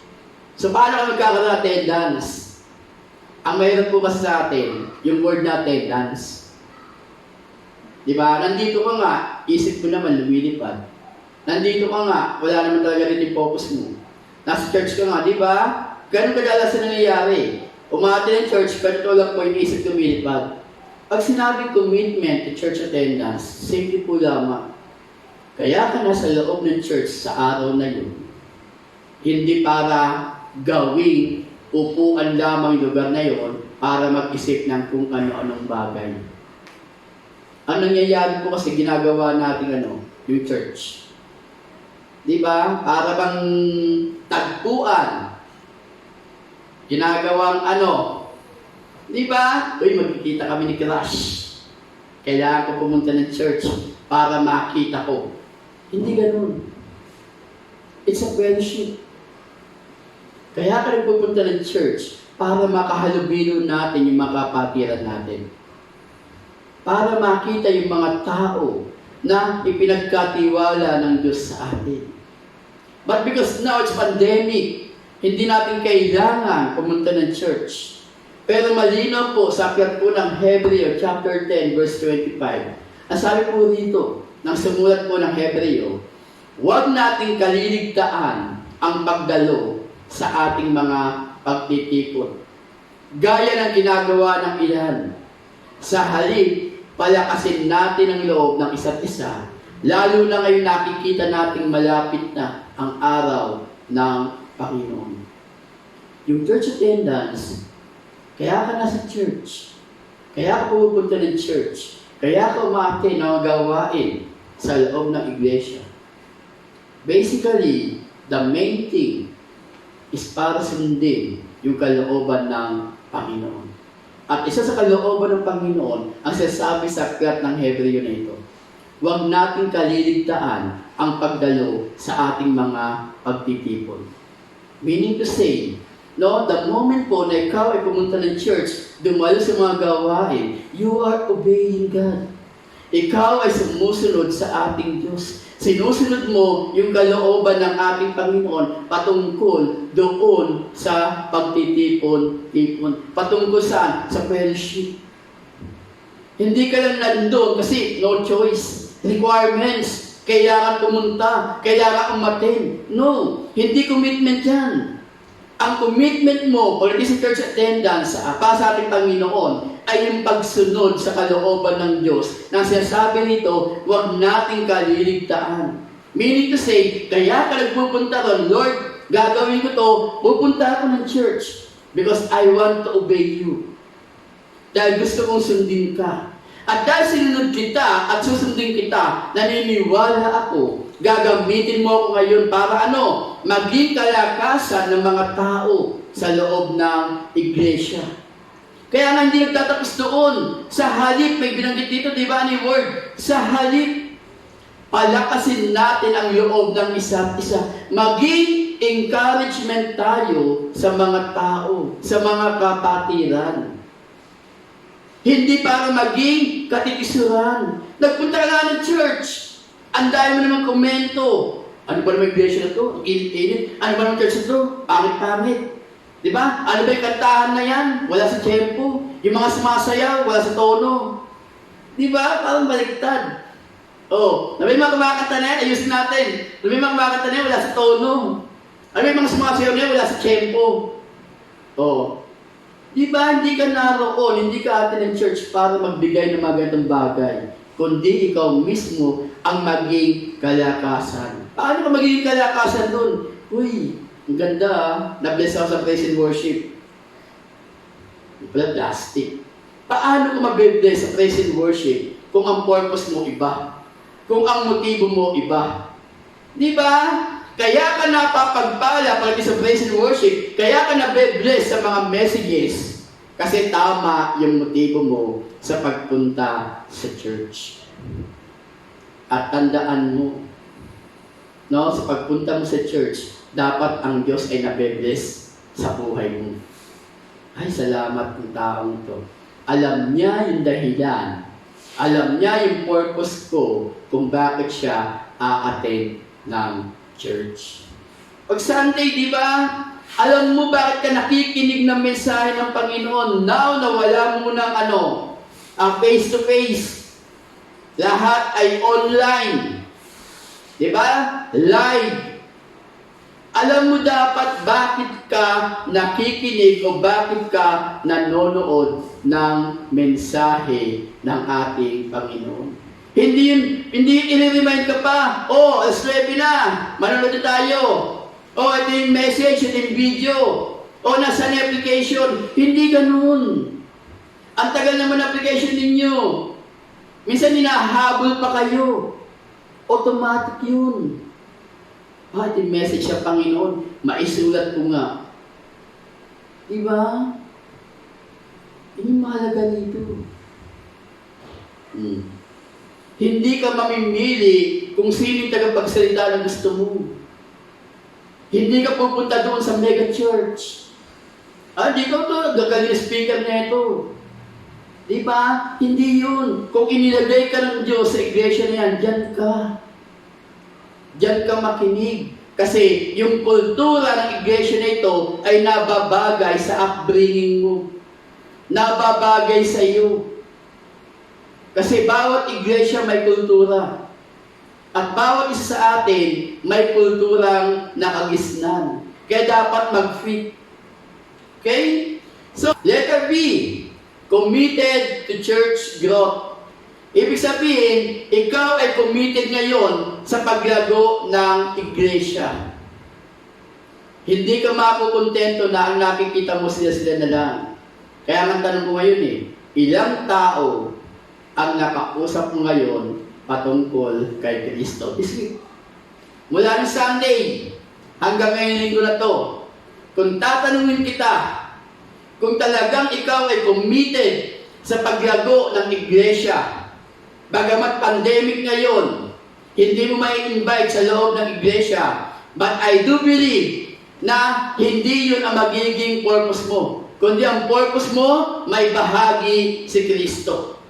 Speaker 2: So, paano ka magkakaroon ng attendance? Ang mayroon po kasi sa atin, yung word na attendance. Diba? Nandito ka nga, isip ko naman lumilipad. Nandito ka nga, wala naman talaga rin yung focus mo. Nasa church ka nga, di ba? Ganun kadalas na nangyayari. Umati ng church, ganito lang po yung isip lumilipad. Pag sinabi commitment to church attendance, simple po lamang. Kaya ka nasa loob ng church sa araw na yun, hindi para gawing upuan lamang yung lugar na yun para mag-isip ng kung ano-anong bagay. Ang nangyayari po kasi ginagawa natin yung church. Di ba? Para bang tagpuan. Ginagawang di ba? Uy, magkikita kami ni Crush. Kailangan ko pumunta ng church para makita ko. Hindi ganun. It's a fellowship. Kaya ka rin pupunta ng church para makahalubilo natin yung mga kapatiran natin. Para makita yung mga tao na ipinagkatiwala ng Diyos sa atin. But because now it's pandemic, hindi natin kailangan pumunta ng church. Pero malinaw po sa aklat po ng Hebreo chapter 10 verse 25. Ang sabi po dito, nang sumulat po ng Hebreo, huwag nating kaliligtaan ang pagdalo sa ating mga pagtitipon. Gaya ng ginagawa ng ilan. Sa halip, palakasin natin ang loob ng isa't isa, lalo na ngayon nakikita nating malapit na ang araw ng Panginoon. Yung church attendance, kaya ka nasa church, kaya ka pupunta ng church, kaya ka umate na magawain sa loob ng iglesia. Basically, the main thing is para sundin yung kalooban ng Panginoon. At isa sa kalooban ng Panginoon ang sinasabi sa aklat ng Hebreo na ito. huwag nating kaliligtaan ang pagdalo sa ating mga pagtitipon. Meaning to say, no, the moment po na ikaw ay pumunta ng church, dumalo sa mga gawain, you are obeying God. Ikaw ay sumusunod sa ating Diyos. Sinusunod mo yung kalooban ng ating Panginoon patungkol doon sa pagtitipon-tipon. Patungkol saan? Sa fellowship. Hindi ka lang nandun kasi no choice. Requirements. Kailangan pumunta. Kailangan umattend. No. Hindi commitment yan. Ang commitment mo, or sa church attendance, para sa ating Panginoon, ay yung pagsunod sa kalooban ng Diyos. Nang sinasabi nito, huwag nating kaliligtaan. Meaning to say, kaya ka nagpupunta ron, Lord, gagawin ko to, pupunta ako ng church because I want to obey you. Dahil gusto kong sundin ka. At dahil sinunod kita at susundin kita, naniniwala ako, gagamitin mo ako ngayon para ano? Maging kalakasan ng mga tao sa loob ng iglesia. Kaya nga hindi nagtatapos doon. Sa halip, may binanggit dito, di ba, ni word? Sa halip, palakasin natin ang loob ng isa't isa. Maging encouragement tayo sa mga tao, sa mga kapatiran. Hindi para maging katikisuran. Nagpunta ka nga ng church. Ang dami mo naman komento. Ano ba naman iglesia na to? Init-init. Ano ba naman church na to? Pangit-pangit. Diba? Ano ba yung kantahan na yan? Wala sa tempo. Yung mga sumasayaw, wala sa tono. Diba? Parang baliktad. Oh, na may mga kumakanta na yan, ayusin natin. Na may mga kumakanta na yan, wala sa tono. Ano may mga sumasayaw na yan, wala sa tempo. Oh. Diba? Hindi ka naroon, hindi ka atin ng church para magbigay ng mga ganitong bagay. Kundi ikaw mismo ang maging kalakasan. Paano ka magiging kalakasan doon? Uy, ang ganda na-bless ako sa praise and worship. Wala plastic. Paano ka mag-bless sa praise and worship kung ang purpose mo iba? Kung ang motibo mo iba? Di ba? Kaya ka napapagpala pag sa praise and worship, kaya ka na-bless sa mga messages kasi tama yung motibo mo sa pagpunta sa church. At tandaan mo, no, sa pagpunta mo sa church, dapat ang Diyos ay nabe-bless sa buhay mo. Ay, salamat ng taong to. Alam niya yung dahilan. Alam niya yung purpose ko kung bakit siya a-attend ng church. Pag Sunday, di ba? Alam mo bakit ka nakikinig ng mensahe ng Panginoon? Now na wala mo ng face-to-face. Lahat ay online. Di ba? Live. Alam mo dapat bakit ka nakikinig o bakit ka nanonood ng mensahe ng ating Panginoon. Hindi i-remind ka pa, alas 9 na, manonood na tayo. Ito yung message, ito yung video. Nasa na application. Hindi ganun. Ang tagal naman application ninyo. Minsan hinahabol pa kayo. Automatic yun. Ito yung message sa Panginoon. Maisulat ko nga. Diba? Yun yung mahalaga nito. Hindi ka mamimili kung sino yung tagapagsalita na gusto mo. Hindi ka pupunta doon sa mega church. Di ka ito, gagaling speaker na ito. Diba? Hindi yun. Kung inilagay ka ng Diyos sa iglesia na yan, dyan ka. Diyan ka makinig. Kasi yung kultura ng iglesia na ito ay nababagay sa upbringing mo. Nababagay sa iyo. Kasi bawat iglesia may kultura. At bawat isa sa atin may kulturang nakagisnan. Kaya dapat mag-fit. Okay? So, letter B. Committed to church growth. Ibig sabihin, ikaw ay committed ngayon sa paglago ng iglesia. Hindi ka makukontento na ang nakikita mo sila na lang. Kaya ang tanong ko ngayon ilang tao ang nakausap mo ngayon patungkol kay Kristo? Mula ng Sunday hanggang ngayong linggo na to, kung tatanungin kita, kung talagang ikaw ay committed sa paglago ng iglesia, Bagamat pandemic ngayon, hindi mo may invite sa loob ng iglesia. But I do believe na hindi yun ang magiging purpose mo. Kundi ang purpose mo, may bahagi si Kristo.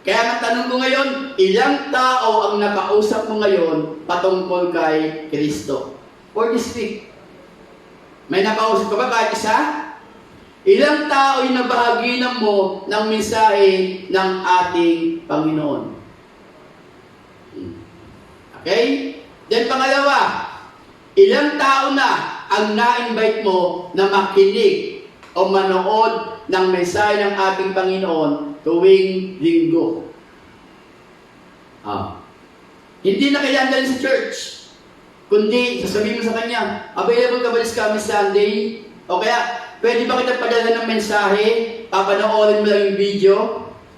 Speaker 2: Kaya ang tanong ko ngayon, ilang tao ang nakausap mo ngayon patungkol kay Kristo? For this week. May nakausap ka ba kahit isa? Ilang tao yung nabahaginan mo ng mensahe ng ating Panginoon? Okay? Then pangalawa, ilang tao na ang na-invite mo na makinig o manood ng mensahe ng ating Panginoon tuwing linggo? Hindi na kaya andalin sa church, kundi sasabihin mo sa kanya, available ka ba this coming Sunday? O kaya, pwede ba kita padala ng mensahe? Papanoorin mo lang yung video?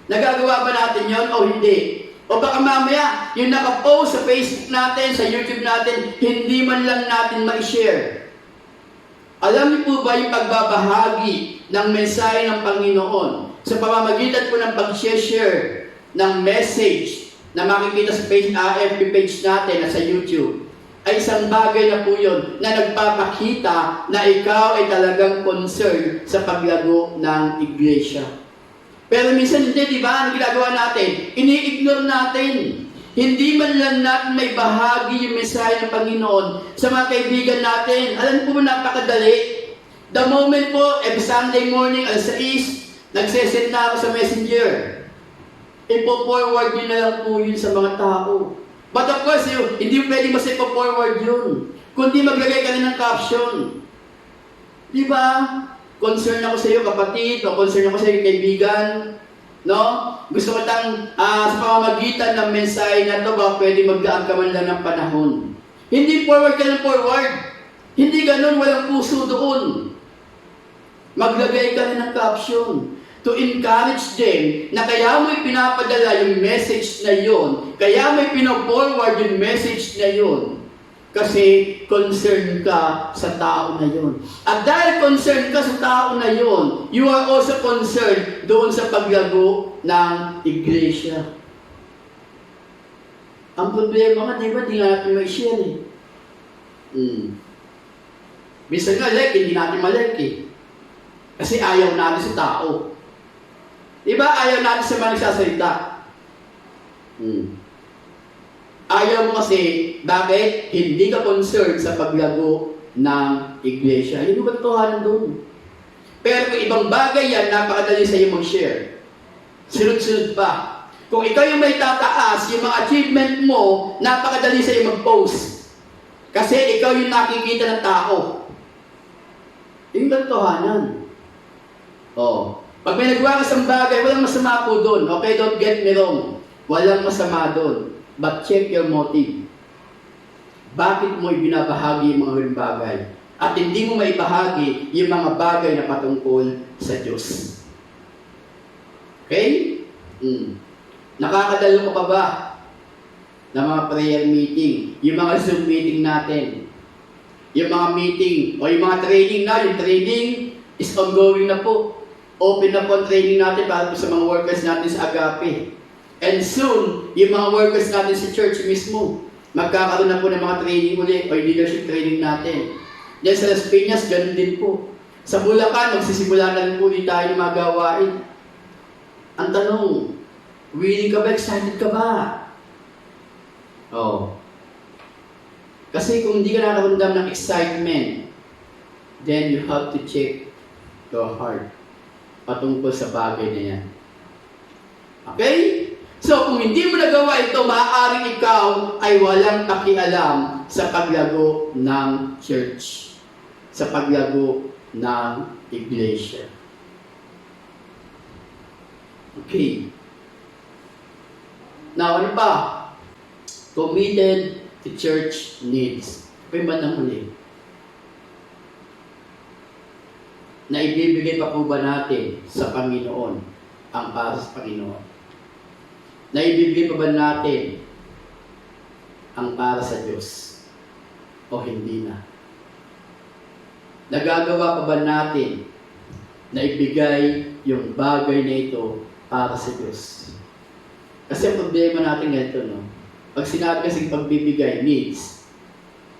Speaker 2: Nagagawa ba natin yon o hindi? O baka mamaya, yung nakapost sa Facebook natin, sa YouTube natin, hindi man lang natin ma-share. Alam niyo po ba yung pagbabahagi ng mensahe ng Panginoon sa pamamagitan po ng pag-share ng message na makikita sa FB page natin at sa YouTube, ay isang bagay na po yun na nagpapakita na ikaw ay talagang concerned sa paglago ng iglesia. Pero minsan hindi, di ba? Ang ginagawa natin, ini-ignore natin. Hindi man lang natin may bahagi yung mensahe ng Panginoon sa mga kaibigan natin. Alam po, napakadali. The moment po, every Sunday morning, alas 6, nagsesend na ako sa messenger. Ipo-forward nyo na lang po yun sa mga tao. But of course, hindi pwede mas ipo-forward yun. Kundi maglagay ka rin ng caption. Di ba? Concern ako sa iyo, kapatid, o concern ako sa iyo, kaibigan. No? Gusto ko sa pamamagitan ng mensahe na ito, ba pwede magdaan ka man lang ng panahon. Hindi forward ka ng forward. Hindi ganun, walang puso doon. Maglagay ka rin ng caption to encourage them na kaya mo'y pinapadala yung message na yon, kaya mo'y pinaforward yung message na yon, kasi concerned ka sa tao na yon. At dahil concerned ka sa tao na yon, you are also concerned doon sa paglago ng iglesia. Ang problema nga, di ba, di nga natin ma-share eh. Bisa nga like, hindi natin ma-like eh. Kasi ayaw natin sa tao. Diba? Ayaw natin sa mga nagsasalita. Ayaw mo kasi, bakit? Hindi ka concerned sa paglago ng iglesia. Yun yung katotohanan doon. Pero kung ibang bagay yan, napakadali sa iyo mag-share. Sunod-sunod pa. Kung ikaw yung may tataas, yung mga achievement mo, napakadali sa iyo mag-post. Kasi ikaw yung nakikita ng tao. Yung katotohanan. Pag may nagawa ka sa bagay, walang masama po doon. Okay, don't get me wrong. Walang masama doon. But check your motive. Bakit mo ibinabahagi yung mga bagay? At hindi mo maibahagi yung mga bagay na patungkol sa Diyos. Okay? Nakakadalo ka pa ba ng mga prayer meeting? Yung mga Zoom meeting natin? Yung mga meeting o yung mga training na, yung training is ongoing na po. Open na po ang training natin para po sa mga workers natin sa Agape. And soon, yung mga workers natin sa church mismo, magkakaroon na po ng mga training ulit o leadership training natin. Diyan sa Las Piñas, ganun din po. Sa Bulacan, magsisimula na rin po din tayo ng mga gawain. Ang tanong, willing ka ba? Excited ka ba? Kasi kung hindi ka nakaramdam ng excitement, then you have to check your heart patungkol sa bagay na yan. Okay? So, kung hindi mo nagawa ito, maaaring ikaw ay walang pakialam sa paglago ng church, sa paglago ng iglesia. Okay. Now, ano pa? Committed to church needs. May bandang huli. Na ibibigay pa po ba natin sa Panginoon ang para sa Panginoon? Na ibibigay pa ba natin ang para sa Diyos? O hindi na? Nagagawa pa ba natin na ibigay yung bagay na ito para sa Diyos? Kasi ang problema natin ganito, no? Pag sinabi kasing pagbibigay, needs,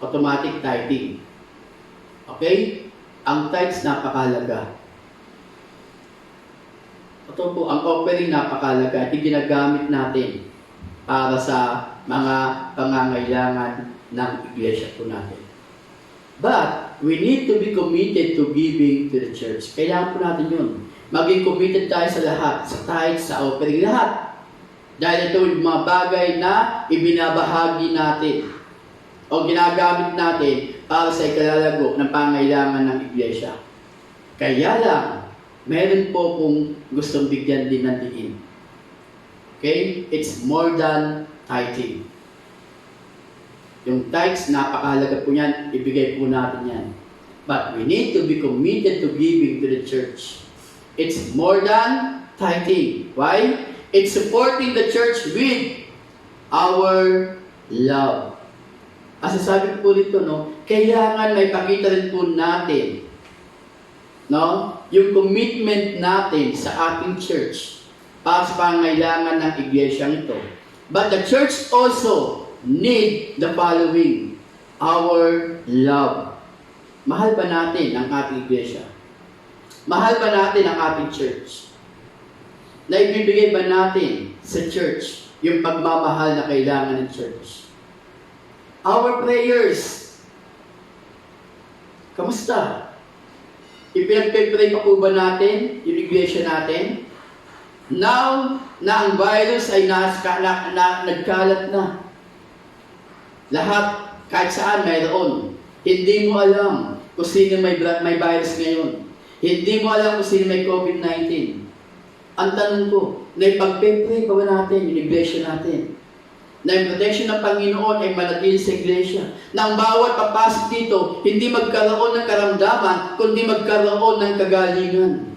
Speaker 2: automatic tithing. Okay? Ang tithes napakalaga. Ito po, ang offering napakalaga at ginagamit natin para sa mga pangangailangan ng iglesia po natin. But, we need to be committed to giving to the church. Kailangan po natin yun. Maging committed tayo sa lahat, sa tithes, sa offering, lahat. Dahil ito yung mga bagay na ibinabahagi natin o ginagamit natin para sa ikalalago ng pangailangan ng iglesia. Kaya lang, meron po kung gustong bigyan din ng diin. Okay? It's more than tithing. Yung tithes, napakahalaga po yan. Ibigay po natin yan. But we need to be committed to giving to the church. It's more than tithing. Why? It's supporting the church with our love. As sabi po dito, no, kailangan may pakita rin po natin, no, yung commitment natin sa ating church para sa pangailangan ng iglesyang ito. But the church also need the following, our love. Mahal ba natin ang ating iglesia? Mahal ba natin ang ating church? Naibibigay ba natin sa church yung pagmamahal na kailangan ng church? Our prayers. Kamusta? Ipinagpipray pa po ba natin yung iglesia natin? Now na ang virus ay nagkalat na. Lahat, kahit saan mayroon. Hindi mo alam kung sino may virus ngayon. Hindi mo alam kung sino may COVID-19. Ang tanong ko, naipagpipray pa ba natin yung iglesia natin? Na yung protection ng Panginoon ay manatili sa iglesia. Na ang bawat papasok dito, hindi magkaroon ng karamdaman, kundi magkaroon ng kagalingan.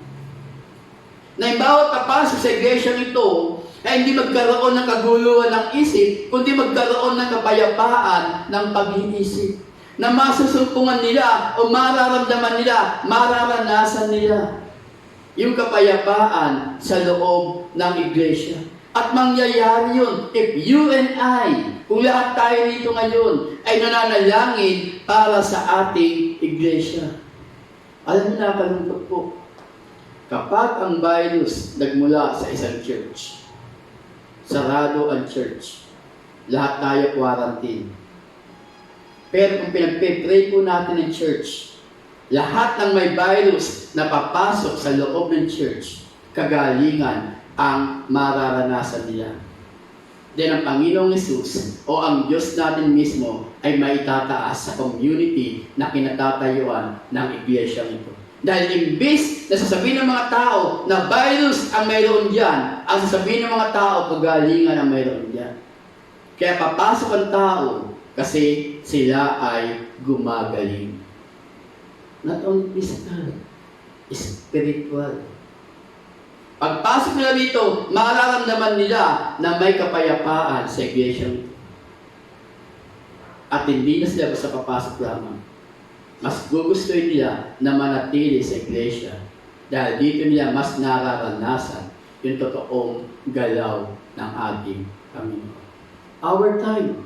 Speaker 2: Na yung bawat papasok sa iglesia nito, ay hindi magkaroon ng kaguluhan ng isip, kundi magkaroon ng kapayapaan ng pag-iisip. Na masusumpungan nila o mararamdaman nila, mararanasan nila yung kapayapaan sa loob ng iglesia. At mangyayari yun if you and I, kung lahat tayo dito ngayon, ay nananalangin para sa ating iglesia. Alam niyo, nakalungkot po. Kapag ang virus nagmula sa isang church, sarado ang church, lahat tayo quarantine. Pero kung pinagpipray po natin ng church, lahat ng may virus na papasok sa loob ng church, kagalingan ang mararanasan nila. Then ang Panginoong Hesus o ang Diyos natin mismo ay maitataas sa community na kinatatayuan ng iglesia ito. Dahil imbis na sasabihin ng mga tao na virus ang mayroon dyan, ang sasabihin ng mga tao, kagalingan ang mayroon dyan. Kaya papasok ang tao kasi sila ay gumagaling. Not only physical, spiritual. Pagpasok nila dito, mararamdaman nila na may kapayapaan sa iglesia. At hindi na sila basta papasok lamang. Mas gugustuhin nila na manatili sa iglesia dahil dito nila mas nararanasan yung totoong galaw ng ating Panginoon. Our time.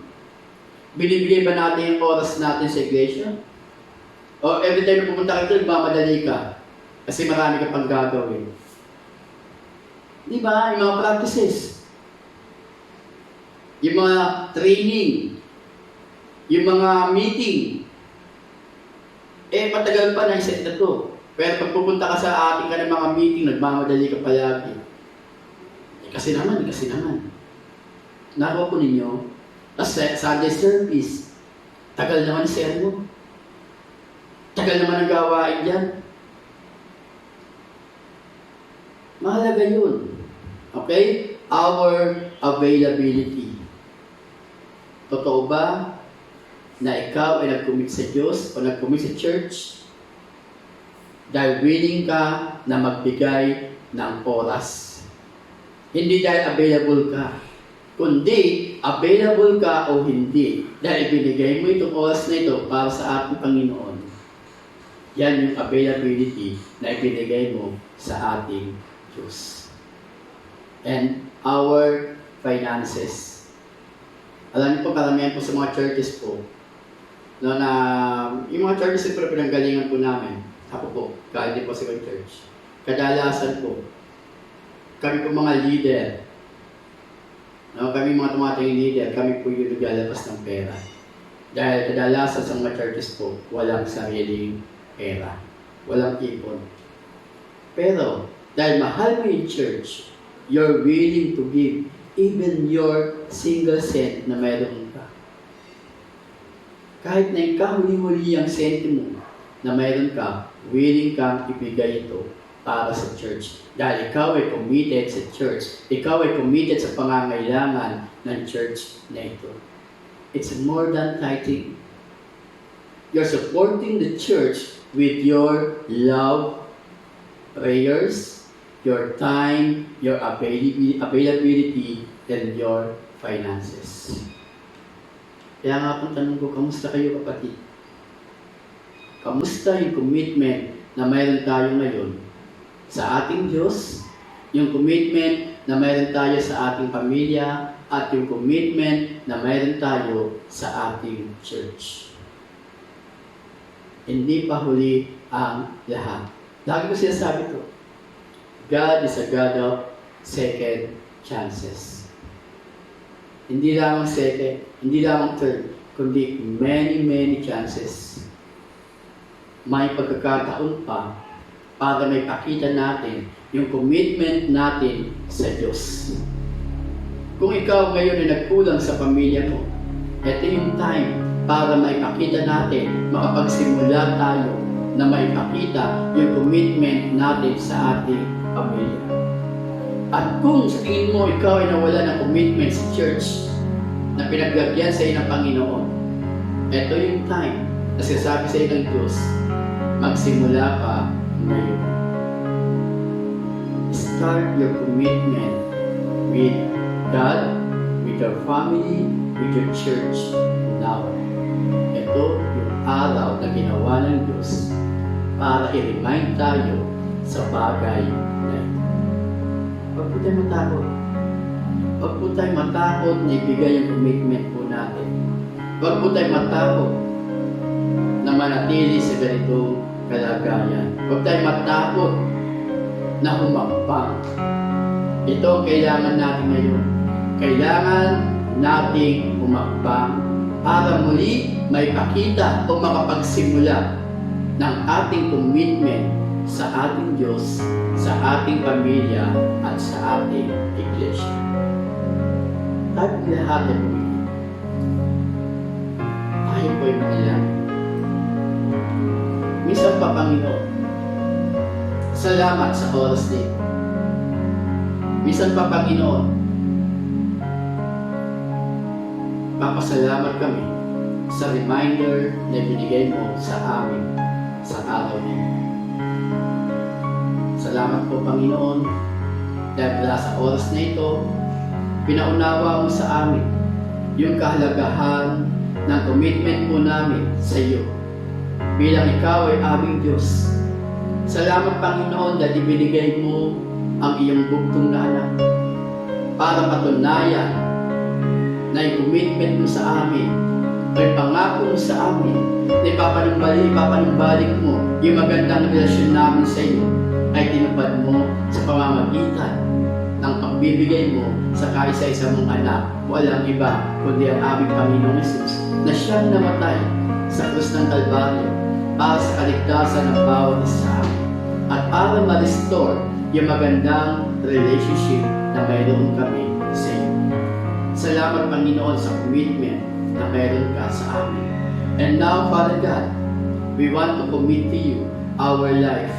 Speaker 2: Binibigay ba natin yung oras natin sa iglesia? O every time na pumunta ka ito, nagmamadali ka kasi marami ka pang gagawin. Di ba? Yung mga practices. Yung mga training. Yung mga meeting. Matagal pa na iset na to. Pero pag pupunta ka sa ating ka ng mga meeting, nagmamadali ka palagi. Kasi naman. Nakuha po ninyo, Sunday service, tagal naman ang sermon. Tagal naman ang gawain dyan. Mahalaga yun. Okay? Our availability. Totoo ba na ikaw ay nag-commit sa Diyos o nag-commit sa church dahil willing ka na magbigay ng oras? Hindi dahil available ka, kundi available ka o hindi dahil binigay mo itong oras na ito para sa ating Panginoon. Yan yung availability na ibinigay mo sa ating Diyos. And our finances. Alam niyo po, karamihan po sa mga churches po, no, na yung mga churches po pinanggalingan po namin. Ako po, kahit din po sa ibang church. Kadalasan po, kami po mga leader, no, kami mga tumating leader, kami po yung naglalabas ng pera. Dahil kadalasan sa mga churches po, walang sariling pera. Walang ipon. Pero, dahil mahal mo yung church, you're willing to give even your single cent na mayroon ka. Kahit na ikaw huli-huli ang senti mo na mayroon ka, willing kang ibigay ito para sa church. Dahil ikaw ay committed sa church. Ikaw ay committed sa pangangailangan ng church na ito. It's more than tithing. You're supporting the church with your love, prayers, your time, your availability, and your finances. Kaya nga po tanong ko, kamusta kayo kapatid? Kamusta yung commitment na mayroon tayo ngayon sa ating Diyos, yung commitment na mayroon tayo sa ating pamilya, at yung commitment na mayroon tayo sa ating church. Hindi pa huli ang lahat. Lagi ko sinasabi to, God is a God of second chances. Hindi lamang second, hindi lamang third, kundi many chances. May pagkakataon pa para may pakita natin yung commitment natin sa Diyos. Kung ikaw ngayon ay nagkulang sa pamilya mo, ito yung time para maipakita natin, makapagsimula tayo na maipakita yung commitment natin sa ating pamilya. At kung sa tingin mo ikaw ay nawala ng commitment sa church na pinaglagyan sa iyo ng Panginoon, ito yung time na sinasabi sa iyo ng Diyos, magsimula ka ngayon. Start your commitment with God, with your family, with your church now. Ito yung araw na ginawa ng Diyos para i-remind tayo sa bagay na ito. Huwag po tayo matakot. Huwag po tayo matakot na ibigay yung commitment po natin. Huwag po tayo matakot na manatili sa ganitong kalagayan. Huwag tayo matakot na humakbang. Ito ang kailangan natin ngayon. Kailangan nating humakbang para muli may pakita o makapagsimula ng ating commitment sa ating Diyos, sa ating pamilya, at sa ating iglesia. Tayo lahat ay pumili. Tayo po ay manilang. Minsan pa, Panginoon, salamat sa oras nito. Minsan pa, Panginoon, papasalamat kami sa reminder na binigay mo sa amin sa araw nito. Salamat po, Panginoon, dahil mula sa oras na ito, pinaunawa mo sa amin yung kahalagahan ng commitment po namin sa iyo bilang ikaw ay aming Diyos. Salamat, Panginoon, dahil ibinigay mo ang iyong bugtong na anak para patunayan na yung commitment mo sa amin, ay pangako mo sa amin, na ipapanumbalik mo yung magandang relasyon namin sa iyo ay tinupad mo sa pamamagitan ng pagbibigay mo sa kaisa-isa mong anak. Walang iba kundi ang aming Panginoong Hesus na siyang namatay sa krus ng Kalbaryo para sa kaligtasan ng bawat isa at para ma-restore yung magandang relationship na mayroon kami sa iyo. Salamat, Panginoon, sa commitment na mayroon ka sa amin. And now, Father God, we want to commit to you our life.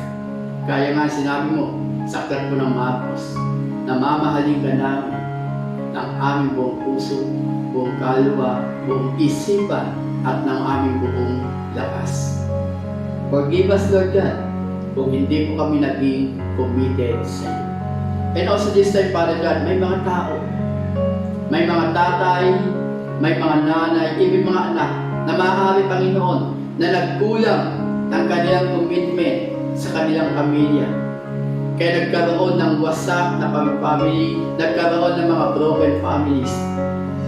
Speaker 2: Kaya nga sinabi mo sa aklat po ng Marcos na mamahalin ka namin ng aming buong puso, buong kaluluwa, buong isipan, at ng aming buong lakas. Forgive us, Lord God, kung hindi po kami naging committed sa iyo. And also this time, Father God, may mga tao, may mga tatay, may mga nanay, even mga anak na maaari, Panginoon, na nagkulang ng kanilang commitment sa kanilang pamilya. Kaya nagkaroon ng wasak na family, nagkaroon ng mga broken family. families.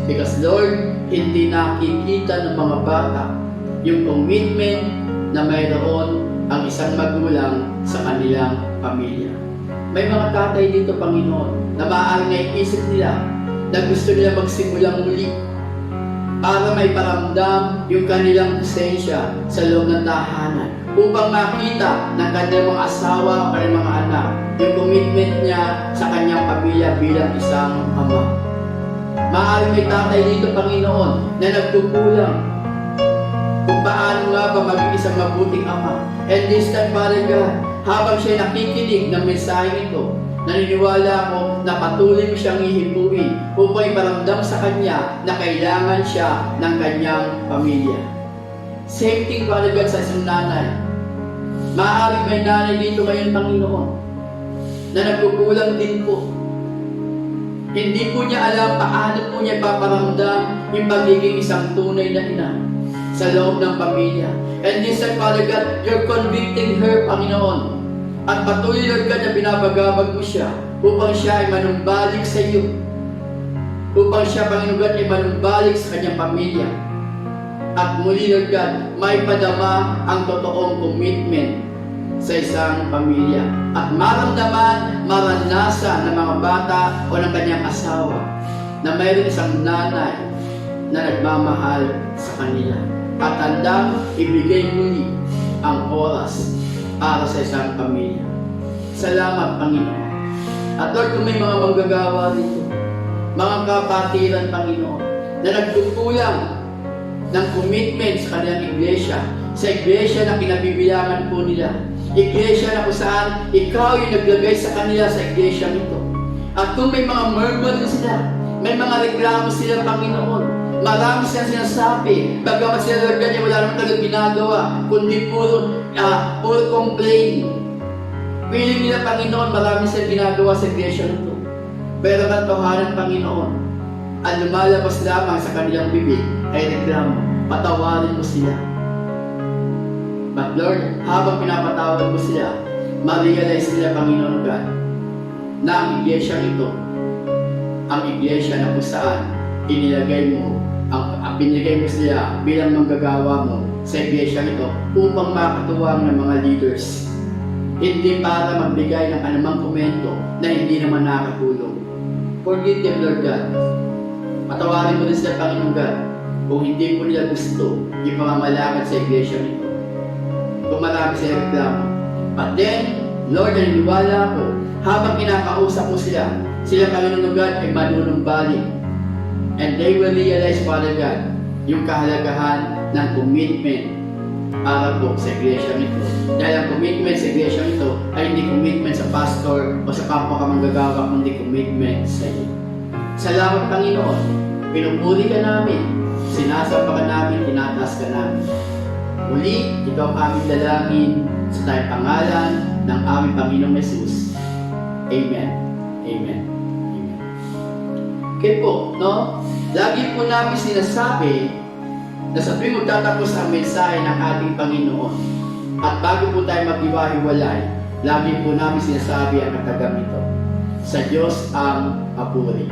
Speaker 2: Because Lord, hindi nakikita ng mga bata yung commitment na mayroon ang isang magulang sa kanilang pamilya. May mga tatay dito, Panginoon, na maaaring naiisip nila na gusto nila magsimulang muli para may paramdam yung kanilang presensya sa loob ng tahanan upang makita ng kanilang mga asawa o kanilang mga anak yung commitment niya sa kanyang pamilya bilang isang ama. Maaaring may tatay dito, Panginoon, na nagkukulang kung paano nga ba maging isang mabuting ama. And this time, Father God, habang siya nakikinig ng mensahe ito, naniniwala ko na patuloy mo siyang ihipuin upang iparamdam sa kanya na kailangan siya ng kanyang pamilya. Same thing, Father God, sa isang nanay. Maaaring may nanay dito ngayon, Panginoon, na nagkukulang din po. Hindi po niya alam paano po niya ipaparamdam yung pagiging isang tunay na ina sa loob ng pamilya. And this time, Father God, you're convicting her, Panginoon. At patuloy, Lord God, na binabagabag mo siya upang siya ay manumbalik sa iyo. Upang siya, Panginoon God, ay manumbalik sa kanyang pamilya. At muli, Lord God, may padama ang totoong commitment sa isang pamilya. At maramdaman, maranasan ng mga bata o ng kanyang asawa na mayroon isang nanay na nagmamahal sa kanila. At handang ibigay muli ang oras para sa isang pamilya. Salamat, Panginoon. At Lord, kung may mga manggagawa dito, mga kapatiran, Panginoon, na nagkukulang ng commitment sa kanilang iglesia, sa iglesia na kinabibilangan po nila, iglesia na kung saan ikaw yung naglagay sa kanila sa iglesia nito. At kung may mga murmur sila, may mga reklamo sila, Panginoon, marami silang sinasabi, bagamat sila, Lord God, wala naman talagang ginagawa, kundi puro complain. Piling nila, Panginoon, marami silang ginagawa sa iglesia nito. Pero katotohanan, Panginoon, ang lumalabas lamang sa kanilang bibig ay reklamo. Patawarin mo sila. But Lord, habang pinapatawad mo sila, ma-realize nila, Panginoon God, na ang iglesia ito, ang iglesia na kung saan inilagay mo, binigay mo sila bilang manggagawa mo sa iglesia ito upang makatuwang ng mga leaders. Hindi para magbigay ng anumang komento na hindi naman nakakatulong. Forgive them, Lord God. Patawarin mo din sila, Panginoon God, kung hindi mo nila gusto yung pamamalakad sa iglesia nito. Kung marami sila reklamo. But then, Lord, naniniwala ko, habang kinakausap mo sila, Panginoon God, ay manunumbalik. And they will realize, Father God, yung kahalagahan ng commitment para po sa iglesia nito. Dahil ang commitment sa iglesia nito ay hindi commitment sa pastor o sa kapwa ka manggagawa, kundi commitment sa iyo. Salamat, Panginoon. Pinupuri ka namin, sinasamba ka namin, tinataas ka namin. Muli, ito ang aming dalangin sa tayong pangalan ng aming Panginoong Jesus. Amen. Amen. Amen. Okay po, no? Lagi po namin sinasabi na sa tuwing magtatapos ang mensahe ng ating Panginoon at bago po tayo maghiwa-hiwalay, lagi po namin sinasabi ang katagang ito. Sa Diyos ang papuri.